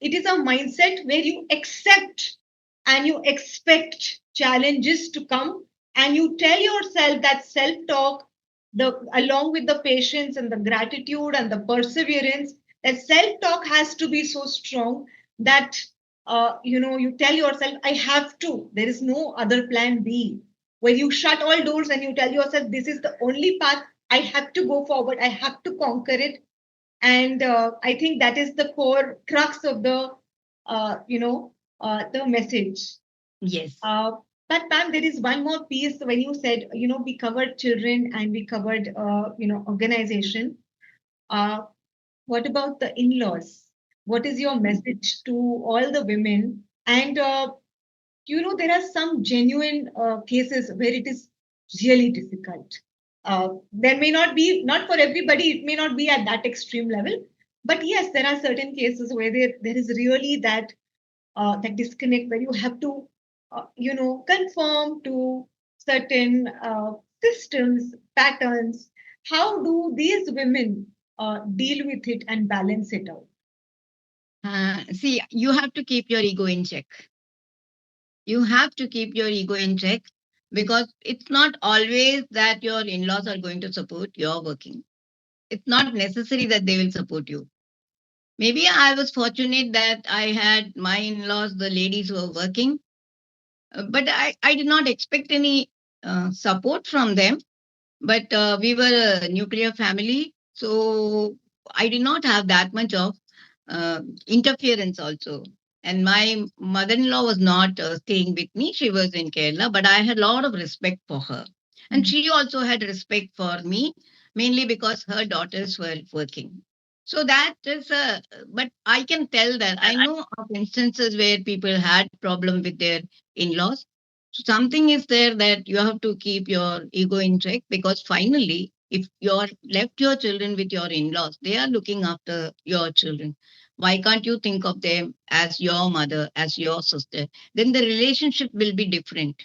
it is a mindset where you accept and you expect challenges to come, and you tell yourself that self talk, the along with the patience and the gratitude and the perseverance, that self talk has to be so strong that you tell yourself, I have to, there is no other plan B, where you shut all doors and you tell yourself, this is the only path, I have to go forward, I have to conquer it. And I think that is the core crux of the message. Yes. But Pam, there is one more piece when you said, we covered children and we covered, organization. Uh, what about the in-laws? What is your message to all the women? And there are some genuine cases where it is really difficult. There may not be, not for everybody, it may not be at that extreme level, but yes, there are certain cases where there is really that disconnect where you have to, conform to certain systems, patterns. How do these women deal with it and balance it out? See, you have to keep your ego in check. You have to keep your ego in check, because it's not always that your in-laws are going to support your working. It's not necessary that they will support you. Maybe I was fortunate that I had my in-laws, the ladies who were working, but I did not expect any support from them. But we were a nuclear family, so I did not have that much of interference also. And my mother-in-law was not staying with me; she was in Kerala. But I had a lot of respect for her, and she also had respect for me, mainly because her daughters were working. So that is a. But I can tell that I know of instances where people had problem with their in-laws. So something is there that you have to keep your ego in check, because finally, if you're left your children with your in-laws, they are looking after your children. Why can't you think of them as your mother, as your sister? Then the relationship will be different.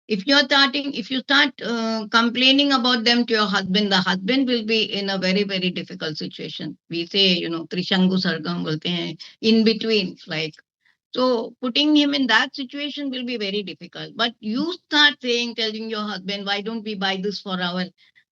If you start complaining about them to your husband, the husband will be in a very, very difficult situation. We say, Trishangu Sargam bolte hain, in between, like, so putting him in that situation will be very difficult. But you start telling your husband, why don't we buy this for our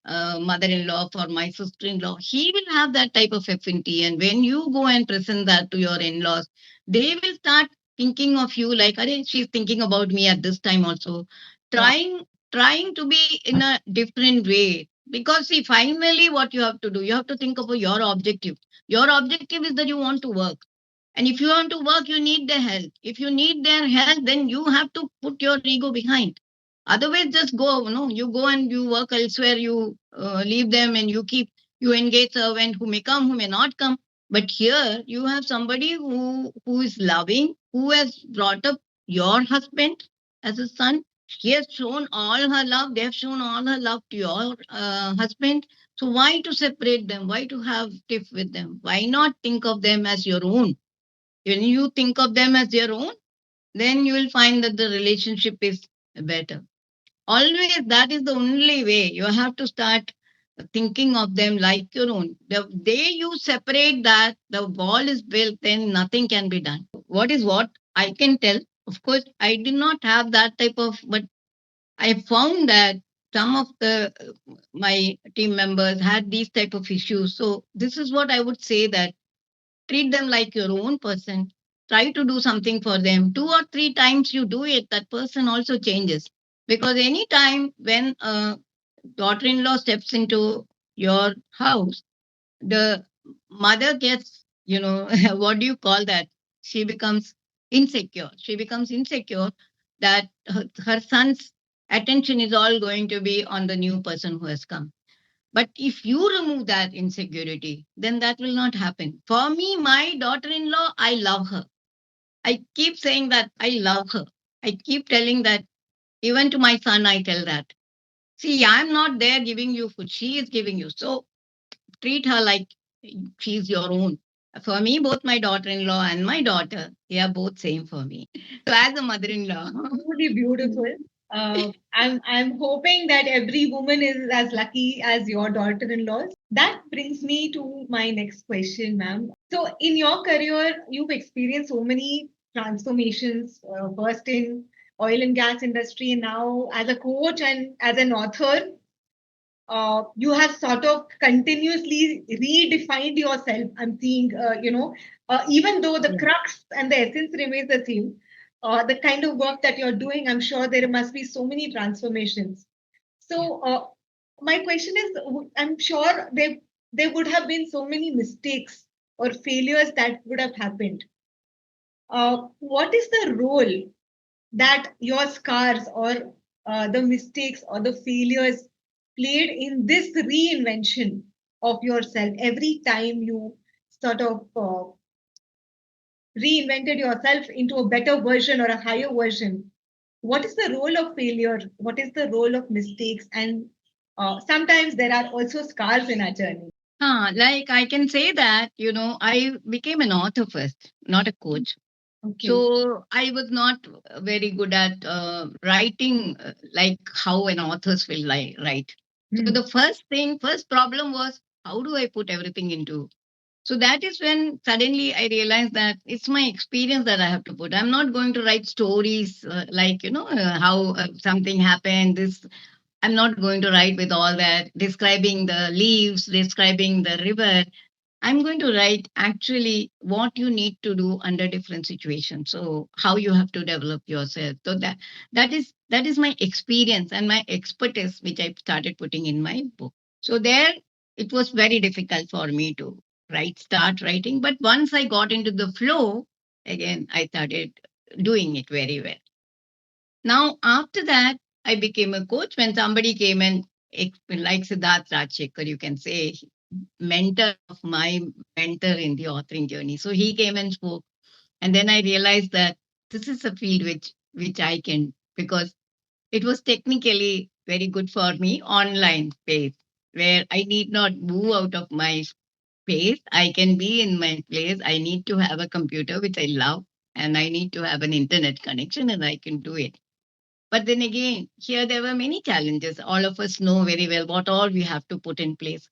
mother-in-law, for my sister-in-law? He will have that type of affinity. And when you go and present that to your in-laws, they will start thinking of you like, Arey, she's thinking about me at this time also. Wow. Trying, trying to be in a different way. Because see, finally what you have to do, you have to think about your objective. Your objective is that you want to work, and if you want to work, you need their help. If you need their help, then you have to put your ego behind. Otherwise, just go. You go and you work elsewhere. You leave them, and you engage servant who may come, who may not come. But here you have somebody who is loving, who has brought up your husband as a son. She has shown all her love. They have shown all her love to your husband. So why to separate them? Why to have tiff with them? Why not think of them as your own? When you think of them as your own, then you will find that the relationship is better. Always, that is the only way. You have to start thinking of them like your own. The day you separate that, the wall is built, then nothing can be done. What I can tell. Of course, I did not have that type of, but I found that some of the my team members had these type of issues. So this is what I would say, that treat them like your own person. Try to do something for them. 2 or 3 times you do it, that person also changes. Because any time when a daughter-in-law steps into your house, the mother gets, what do you call that? She becomes insecure. She becomes insecure that her son's attention is all going to be on the new person who has come. But if you remove that insecurity, then that will not happen. For me, my daughter in law, I love her. I keep saying that I love her. I keep telling that, even to my son, I tell that. See, I'm not there giving you food. She is giving you. So treat her like she's your own. For me, both my daughter in law and my daughter, they are both same for me. So, as a mother in law, Truly beautiful. I'm hoping that every woman is as lucky as your daughter-in-law. That brings me to my next question, ma'am. So, in your career, you've experienced so many transformations. First in oil and gas industry, and now as a coach and as an author. You have sort of continuously redefined yourself. I'm seeing, even though the yeah. crux and the essence remains the same, the kind of work that you're doing, I'm sure there must be so many transformations. So, my question is, I'm sure there would have been so many mistakes or failures that would have happened. What is the role that your scars or the mistakes or the failures played in this reinvention of yourself every time you sort of reinvented yourself into a better version or a higher version? What is the role of failure? What is the role of mistakes? And sometimes there are also scars in our journey. Like I can say that, I became an author first, not a coach. Okay. So I was not very good at writing, like how an authors will write. So Hmm. the first problem was, how do I put everything into? So that is when suddenly I realized that it's my experience that I have to put. I'm not going to write stories like, how something happened. I'm not going to write with all that, describing the leaves, describing the river. I'm going to write actually what you need to do under different situations. So how you have to develop yourself. So that is my experience and my expertise, which I started putting in my book. So there it was very difficult for me to start writing. But once I got into the flow, again I started doing it very well. Now after that, I became a coach. When somebody came and like Siddharth Rajshekhar, you can say, mentor of my mentor in the authoring journey. So he came and spoke, and then I realized that this is a field which I can, because it was technically very good for me, online space where I need not move out of my space. I can be in my place. I need to have a computer which I love, and I need to have an internet connection, and I can do it. But then again, here there were many challenges. All of us know very well what all we have to put in place.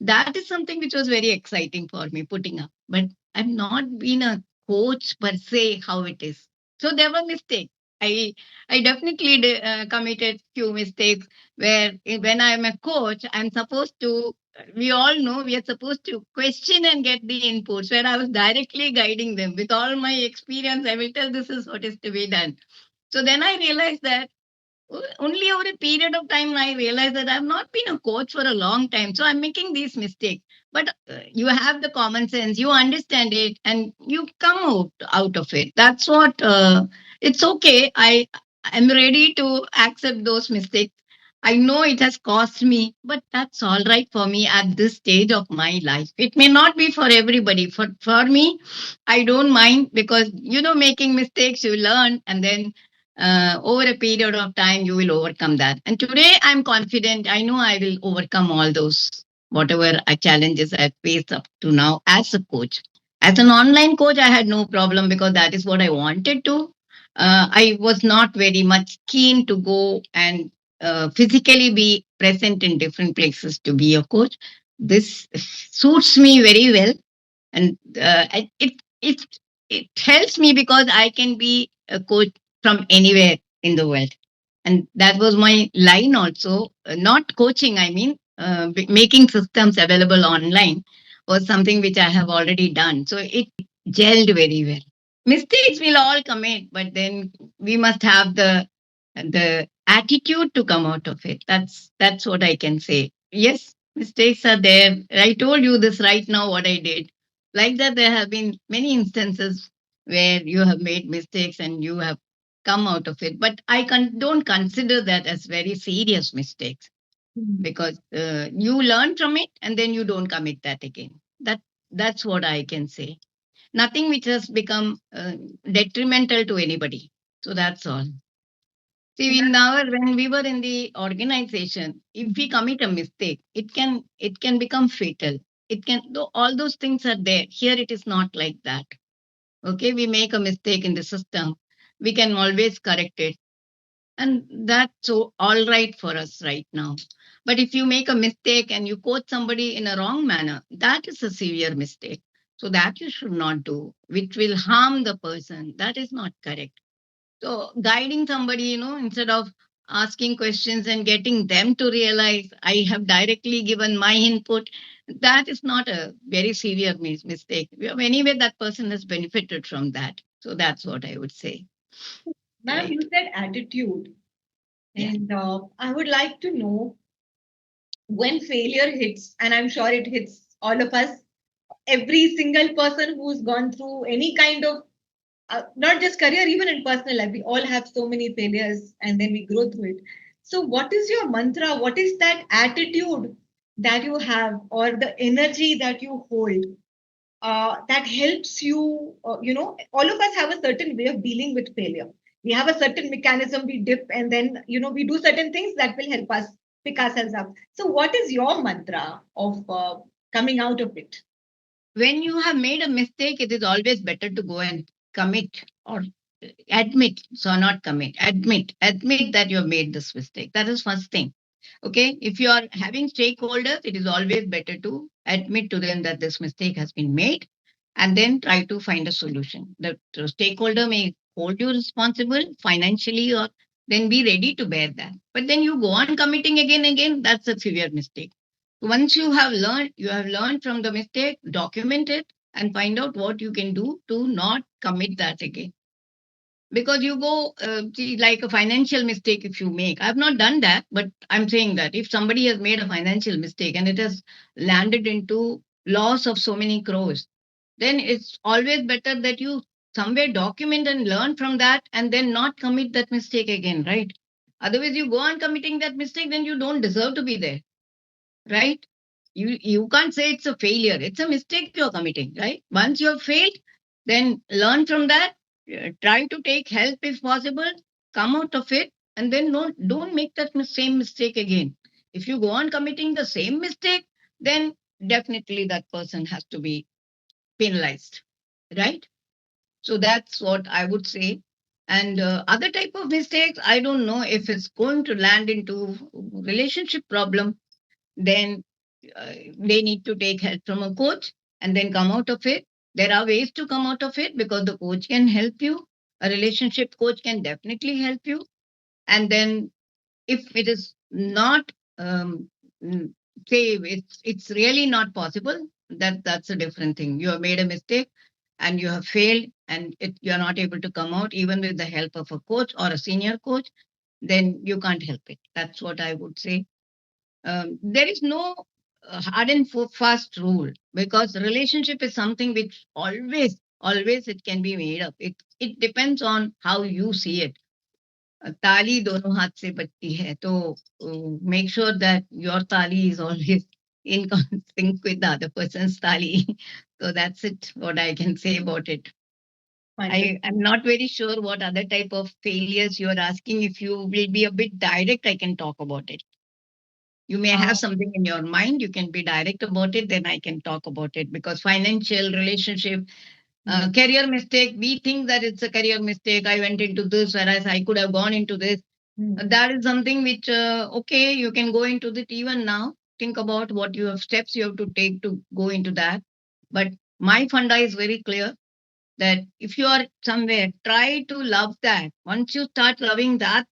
That is something which was very exciting for me putting up. But I've not been a coach per se, how it is. So there were mistakes. I definitely committed few mistakes where when I'm a coach, I'm supposed to. We all know we are supposed to question and get the inputs. Where I was directly guiding them with all my experience, I will tell this is what is to be done. So then I realized that only over a period of time I realized that I've not been a coach for a long time, so I'm making these mistakes. But you have the common sense, you understand it, and you come out of it. That's what it's okay. I'm ready to accept those mistakes. I know it has cost me, but that's all right for me at this stage of my life. It may not be for everybody. For me, I don't mind, because making mistakes you learn, and then over a period of time you will overcome that. And today I'm confident. I know I will overcome all those whatever challenges I've faced up to now as a coach. As an online coach, I had no problem because that is what I wanted to. I was not very much keen to go and physically be present in different places to be a coach. This suits me very well, and it helps me because I can be a coach from anywhere in the world, and that was my line also. Not coaching, I mean, making systems available online was something which I have already done, so it gelled very well. Mistakes we'll all commit, but then we must have the attitude to come out of it. That's what I can say. Yes, mistakes are there. I told you this right now what I did. Like that, there have been many instances where you have made mistakes and you have come out of it. But don't consider that as very serious mistakes, Hmm. because you learn from it and then you don't commit that again. That's what I can say. Nothing which has become detrimental to anybody. So that's all. See, when we were in the organization, if we commit a mistake, it can become fatal. It can though all those things are there. Here it is not like that. Okay, we make a mistake in the system, we can always correct it, and that's so all right for us right now. But if you make a mistake and you quote somebody in a wrong manner, that is a severe mistake. So that you should not do, which will harm the person. That is not correct. So guiding somebody, instead of asking questions and getting them to realize I have directly given my input, that is not a very severe mistake. Anyway, that person has benefited from that. So that's what I would say. Ma'am, Right. you said attitude, Yeah. and I would like to know when failure hits, and I'm sure it hits all of us, every single person who's gone through any kind of not just career, even in personal life, we all have so many failures and then we grow through it. So, what is your mantra? What is that attitude that you have, or the energy that you hold that helps you? All of us have a certain way of dealing with failure. We have a certain mechanism, we dip, and then, we do certain things that will help us pick ourselves up. So, what is your mantra of coming out of it? When you have made a mistake, it is always better to go and commit, or admit. So not commit, admit that you have made this mistake. That is first thing. Okay, if you are having stakeholders, it is always better to admit to them that this mistake has been made, and then try to find a solution. The stakeholder may hold you responsible financially, or then be ready to bear that. But then you go on committing again and again, that's a severe mistake. Once you have learned from the mistake, document it and find out what you can do to not commit that again. Because you go, see, like a financial mistake, if you make, I've not done that, but I'm saying that if somebody has made a financial mistake and it has landed into loss of so many crores, then it's always better that you somewhere document and learn from that, and then not commit that mistake again, right? Otherwise you go on committing that mistake, then you don't deserve to be there, right? You can't say it's a failure. It's a mistake you're committing, right? Once you have failed, then learn from that. Try to take help if possible. Come out of it, and then don't make that same mistake again. If you go on committing the same mistake, then definitely that person has to be penalized, right? So that's what I would say. And other type of mistakes, I don't know if it's going to land into relationship problem. Then they need to take help from a coach and then come out of it. There are ways to come out of it because the coach can help you. A relationship coach can definitely help you. And then if it is not, um, mm, say it's really not possible, that's a different thing. You have made a mistake and you have failed, and you are not able to come out even with the help of a coach or a senior coach, then you can't help it. That's what I would say. There is no hard and fast rule, because relationship is something which always it can be made up. It depends on how you see it. ताली दोनों हाथ से बजती है, तो make sure that your tali is always in sync with the other person's tali. So that's it, what I can say about it. I'm not very sure what other type of failures you are asking. If you will be a bit direct, I can talk about it. You may have something in your mind, you can be direct about it, then I can talk about it. Because financial, relationship, career mistake, we think that it's a career mistake. I went into this, whereas I could have gone into this. That is something which, okay, you can go into it even now. Think about what you have steps you have to take to go into that. But my funda is very clear that if you are somewhere, try to love that. Once you start loving that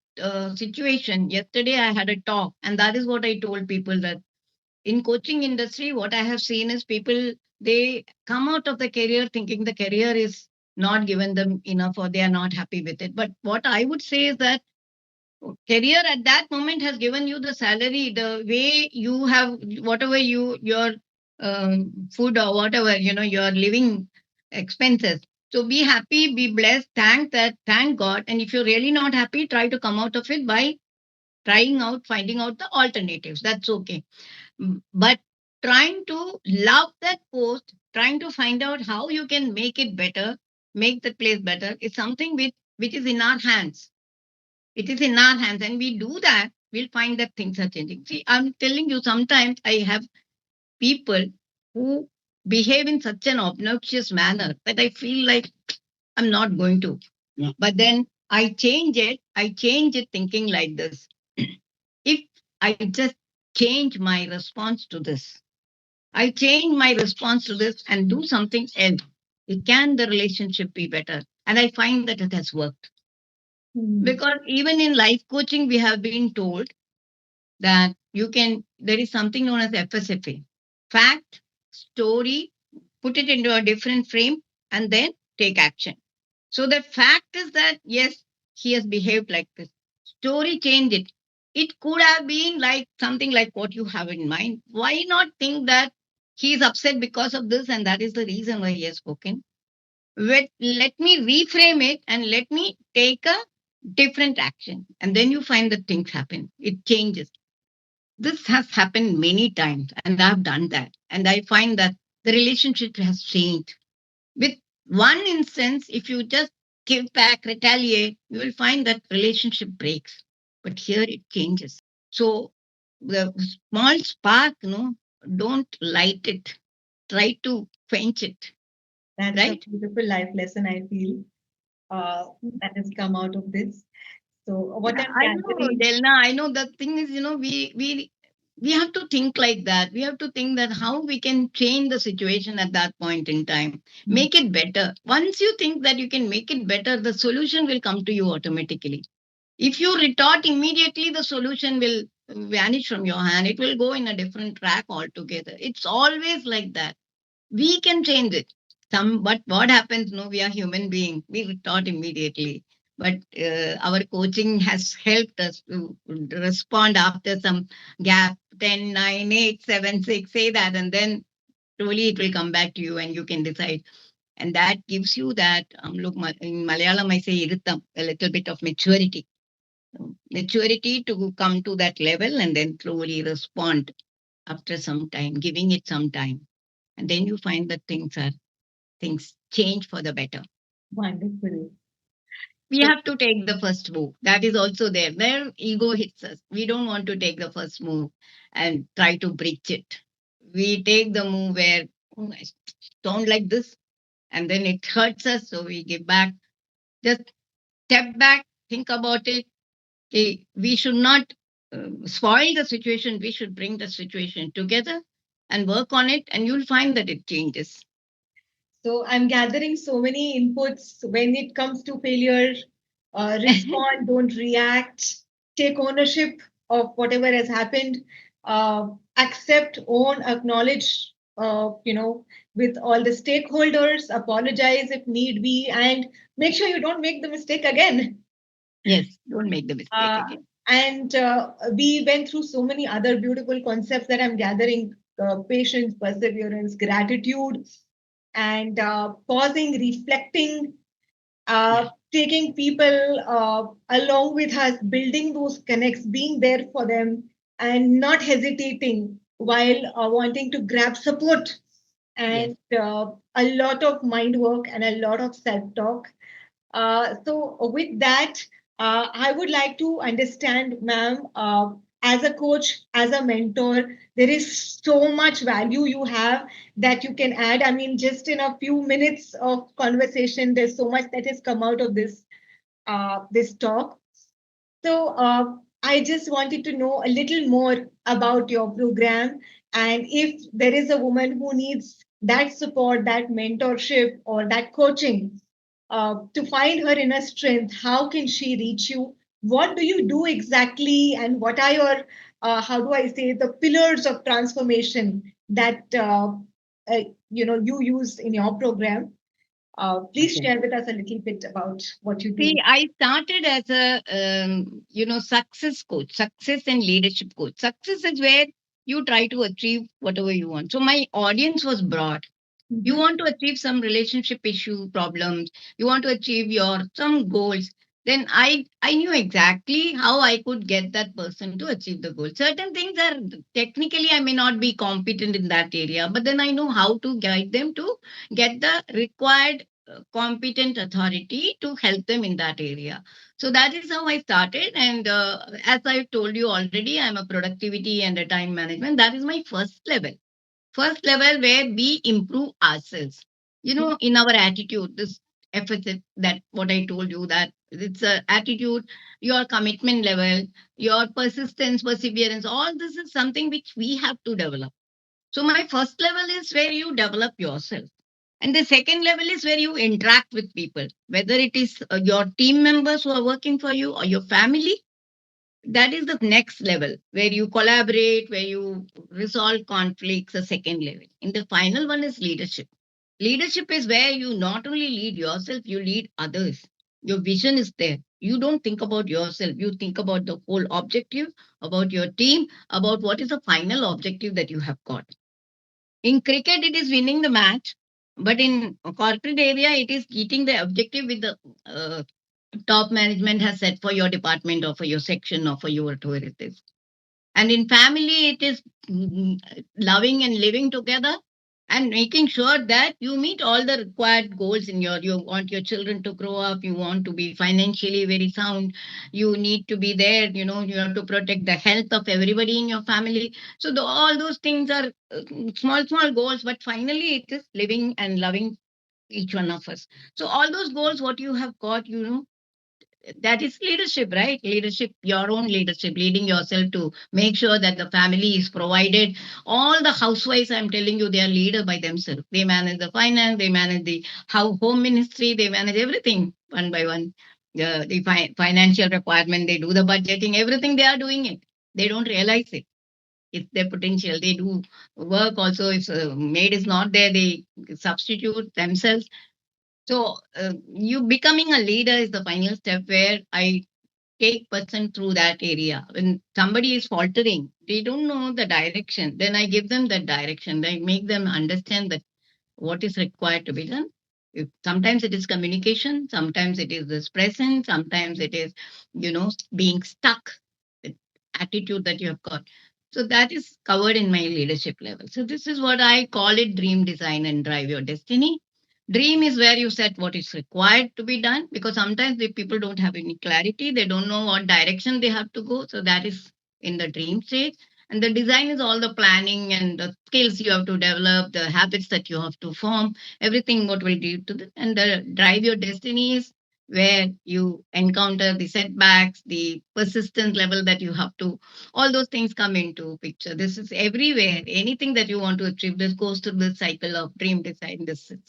situation, yesterday I had a talk, and that is what I told people, that in coaching industry, what I have seen is people, they come out of the career thinking the career is not given them enough or they are not happy with it. But what I would say is that career at that moment has given you the salary, the way you have, whatever your food or whatever, your living expenses. So be happy, be blessed, thank God. And if you're really not happy, try to come out of it by trying out, finding out the alternatives. That's okay. But trying to love that post, trying to find out how you can make it better, make the place better, is something which is in our hands. It is in our hands, and we do that, we'll find that things are changing. See, I'm telling you, sometimes I have people who behave in such an obnoxious manner that I feel like I'm not going to. Yeah. But then I change it thinking like this. If I just change my response to this, I change my response to this and do something else, it can the relationship be better? And I find that it has worked. Because even in life coaching, we have been told that there is something known as FSFA: fact, story, put it into a different frame, and then take action. So the fact is that, yes, he has behaved like this. Story, change it. It could have been like something like what you have in mind. Why not think that he is upset because of this and that is the reason why he has spoken? Let me reframe it and let me take a different action. And then you find that things happen. It changes. This has happened many times, and I've done that. And I find that the relationship has changed. With one instance, if you just give back, retaliate, you will find that relationship breaks. But here it changes. So the small spark, don't light it. Try to quench it. That's right? a beautiful life lesson, I feel, that has come out of this. So, what I'm I know, gathering. Delna. I know the thing is, we have to think like that. We have to think that how we can change the situation at that point in time, make it better. Once you think that you can make it better, the solution will come to you automatically. If you retort immediately, the solution will vanish from your hand. It will go in a different track altogether. It's always like that. We can change it. But what happens? No, we are human beings. We retort immediately. But our coaching has helped us to respond after some gap. 10, 9, 8, 7, 6. Say that, and then slowly it will come back to you, and you can decide. And that gives you that. Look, in Malayalam, I say iritham, a little bit of maturity. Maturity to come to that level and then slowly respond after some time, giving it some time. And then you find that things change for the better. Wonderful. We have to take the first move. That is also there. Their ego hits us. We don't want to take the first move and try to breach it. We take the move where, oh, I don't like this, and then it hurts us, so we give back. Just Step back, think about it. Okay, we should not spoil the situation. We should bring the situation together and work on it, and you'll find that it changes. So I'm gathering so many inputs when it comes to failure. Respond, don't react. Take ownership of whatever has happened. Accept, own, acknowledge. With all the stakeholders, apologize if need be, and make sure you don't make the mistake again. Yes, don't make the mistake Uh, again. and we went through so many other beautiful concepts that I'm gathering: patience, perseverance, gratitude, and pausing, reflecting, Yeah. taking people along with us, building those connects, being there for them, and not hesitating while wanting to grab support. Yes. And a lot of mind work and a lot of self talk. So, with that, I would like to understand, ma'am, as a coach, as a mentor, there is so much value you have that you can add. I mean, just in a few minutes of conversation, there's so much that has come out of this talk. So I just wanted to know a little more about your program, and if there is a woman who needs that support, that mentorship, or that coaching to find her inner strength, how can she reach you? What do you do exactly, and what are your, how do I say, the pillars of transformation that you use in your program? Please Okay. share with us a little bit about what you See, do. I started as a success coach, success and leadership coach. Success is where you try to achieve whatever you want. So my audience was broad. You Mhm. want to achieve some relationship issue problems, you want to achieve your some goals, then I knew exactly how I could get that person to achieve the goal. Certain things are technically I may not be competent in that area, but then I know how to guide them to get the required competent authority to help them in that area. So that is how I started. And as I told you already, I'm a productivity and a time management. That is my first level where we improve ourselves, in our attitude. This FSS, that what I told you, that it's a attitude, your commitment level, your persistence, perseverance, all this is something which we have to develop. So my first level is where you develop yourself, and the second level is where you interact with people, whether it is your team members who are working for you or your family. That is the next level where you collaborate, where you resolve conflicts, a second level. And the final one is leadership. Leadership is where you not only lead yourself, you lead others. Your vision is there. You don't think about yourself, you think about the whole objective, about your team, about what is the final objective that you have got. In cricket, it is winning the match, but in a corporate area, it is getting the objective with the top management has set for your department or for your section or for your whatever it is. And in family, it is loving and living together and making sure that you meet all the required goals in you want your children to grow up, you want to be financially very sound, you need to be there, you have to protect the health of everybody in your family. So all those things are small goals, but finally it is living and loving each one of us. So all those goals what you have got, that is leadership, right? Leadership, your own leadership, leading yourself to make sure that the family is provided. All the housewives, I'm telling you, they are leader by themselves. They manage the finance, they manage the home ministry, they manage everything one by one. The financial requirement, they do the budgeting, everything they are doing it. They don't realize it. It's their potential. They do work also. If maid is not there, they substitute themselves. So you becoming a leader is the final step where I take person through that area. When somebody is faltering, they don't know the direction. Then I give them that direction. I make them understand that what is required to be done. Sometimes it is communication, sometimes it is this presence, sometimes it is, being stuck, the attitude that you have got. So that is covered in my leadership level. So this is what I call it: dream design and drive your destiny. Dream is where you set what is required to be done, because sometimes the people don't have any clarity, they don't know what direction they have to go. So that is in the dream stage. And the design is all the planning and the skills you have to develop, the habits that you have to form, everything what will lead to the, and the drive your destiny is where you encounter the setbacks, the persistence level that you have to, all those things come into picture. This is everywhere. Anything that you want to achieve, this goes through the cycle of dream design. This is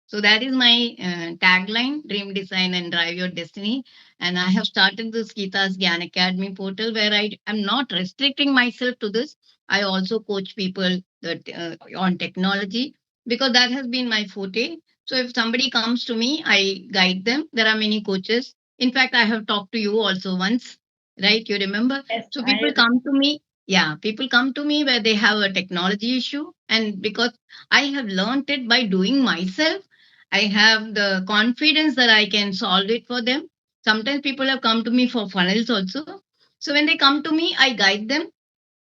so that is my tagline: dream design and drive your destiny. And I have started this Gita's Gyan Academy portal where I am not restricting myself to this. I also coach people that on technology because that has been my forte. So if somebody comes to me, I guide them. There are many coaches. In fact, I have talked to you also once, right? You remember? Yes, So I people come to me. Yeah, people come to me where they have a technology issue, and because I have learned it by doing myself, I have the confidence that I can solve it for them. Sometimes people have come to me for funnels also. So when they come to me, I guide them.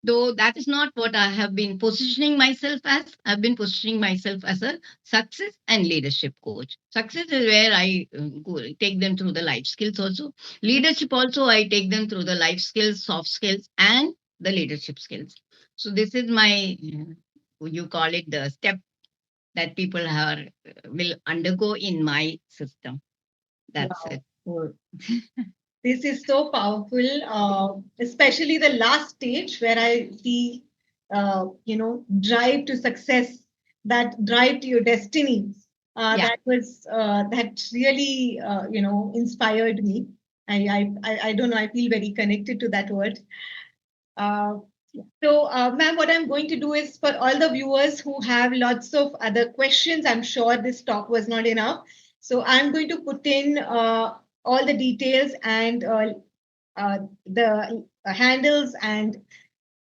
Though that is not what I have been positioning myself as. I've been positioning myself as a success and leadership coach. Success is where I take them through the life skills also. Leadership also, I take them through the life skills, soft skills, and the leadership skills. So this is my, you call it the step that people are will undergo in my system. That's wow. it. So, This is so powerful, especially the last stage where I see, drive to success, that drive to your destiny. yeah. That really, inspired me. I don't know. I feel very connected to that word. Uh, ma'am, what I'm going to do is for all the viewers who have lots of other questions, I'm sure this talk was not enough. So I'm going to put in all the details and the handles and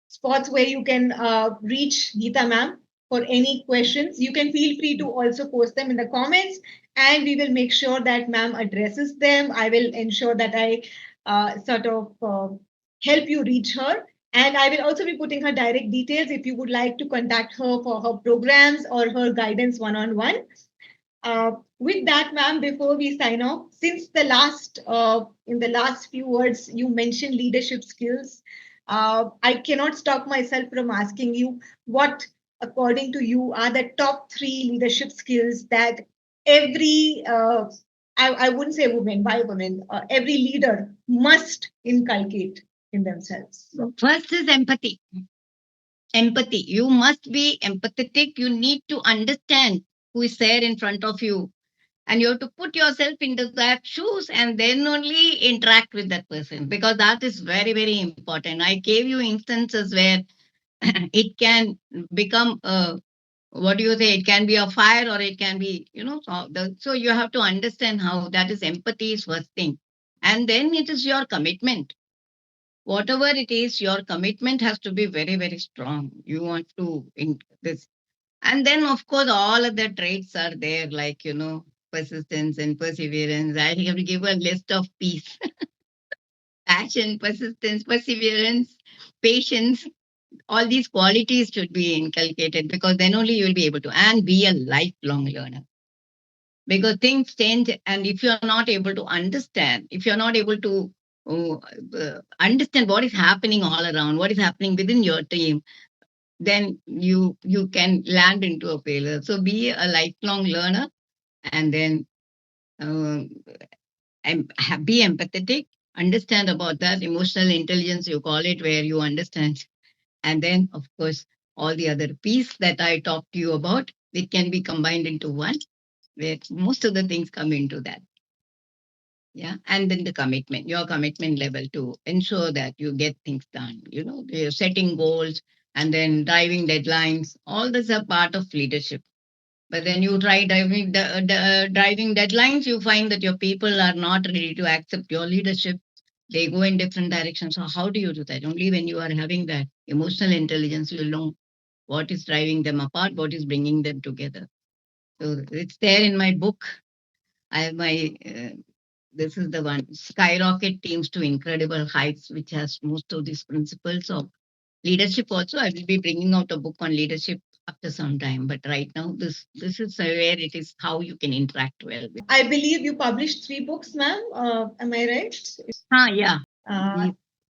spots where you can reach Geeta ma'am for any questions. You can feel free to also post them in the comments, and we will make sure that ma'am addresses them. I will ensure that I help you reach her. And I will also be putting her direct details if you would like to contact her for her programs or her guidance one on one. With that, ma'am, before we sign off, since in the last few words, you mentioned leadership skills, I cannot stop myself from asking you what, according to you, are the top three leadership skills that every, I wouldn't say woman, why women, every leader must inculcate in themselves. First is empathy. Empathy. You must be empathetic. You need to understand who is there in front of you. And you have to put yourself into that shoes and then only interact with that person because that is very, very important. I gave you instances where it can become a, what do you say, it can be a fire or it can be, so you have to understand how that is empathy is first thing. And then it is your commitment. Whatever it is, your commitment has to be very, very strong. You want to in this. And then, of course, all of the traits are there, like, persistence and perseverance. I have to give a list of peace, passion, persistence, perseverance, patience. All these qualities should be inculcated because then only you will be able to, and be a lifelong learner. Because things change, and if you're not able to understand, if you're not able to understand what is happening all around, what is happening within your team, then you can land into a failure. So be a lifelong learner, and then um, be empathetic, understand about that emotional intelligence, you call it, where you understand. And then, of course, all the other piece that I talked to you about, it can be combined into one, where most of the things come into that. Yeah. And then the commitment, your commitment level to ensure that you get things done. You're setting goals and then driving deadlines. All this are part of leadership. But then you try driving deadlines, you find that your people are not ready to accept your leadership. They go in different directions. So how do you do that? Only when you are having that emotional intelligence, you'll know what is driving them apart, what is bringing them together. So it's there in my book. I have my this is the one, skyrocket teams to incredible heights, which has most of these principles of leadership. Also, I will be bringing out a book on leadership after some time. But right now, this is where it is how you can interact well with. I believe you published three books, ma'am. Am I right? Yeah. Uh, These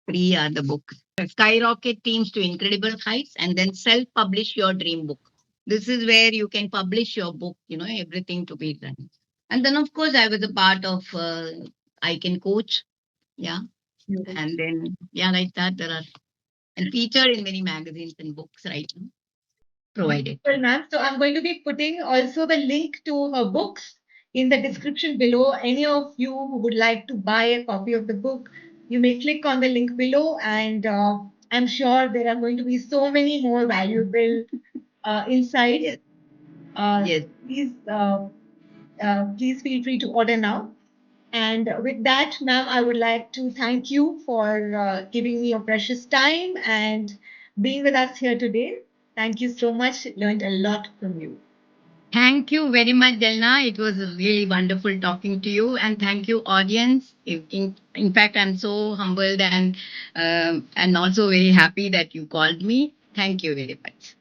three are the books. Skyrocket teams to incredible heights, and then self-publish your dream book. This is where you can publish your book. Everything to be done. And then, of course, I was a part of I Can Coach. Yeah. Yes. And then, yeah, like that, there are, and featured in many magazines and books right now provided. Well, ma'am, so I'm going to be putting also the link to her books in the description below. Any of you who would like to buy a copy of the book, you may click on the link below, and I'm sure there are going to be so many more valuable insights. Yes. Uh, Yes. please, please feel free to order now. And with that, ma'am, I would like to thank you for giving me your precious time and being with us here today. Thank you so much. Learned a lot from you. Thank you very much, Delna. It was really wonderful talking to you, and thank you, audience. In fact, I'm so humbled and also very happy that you called me. Thank you very much.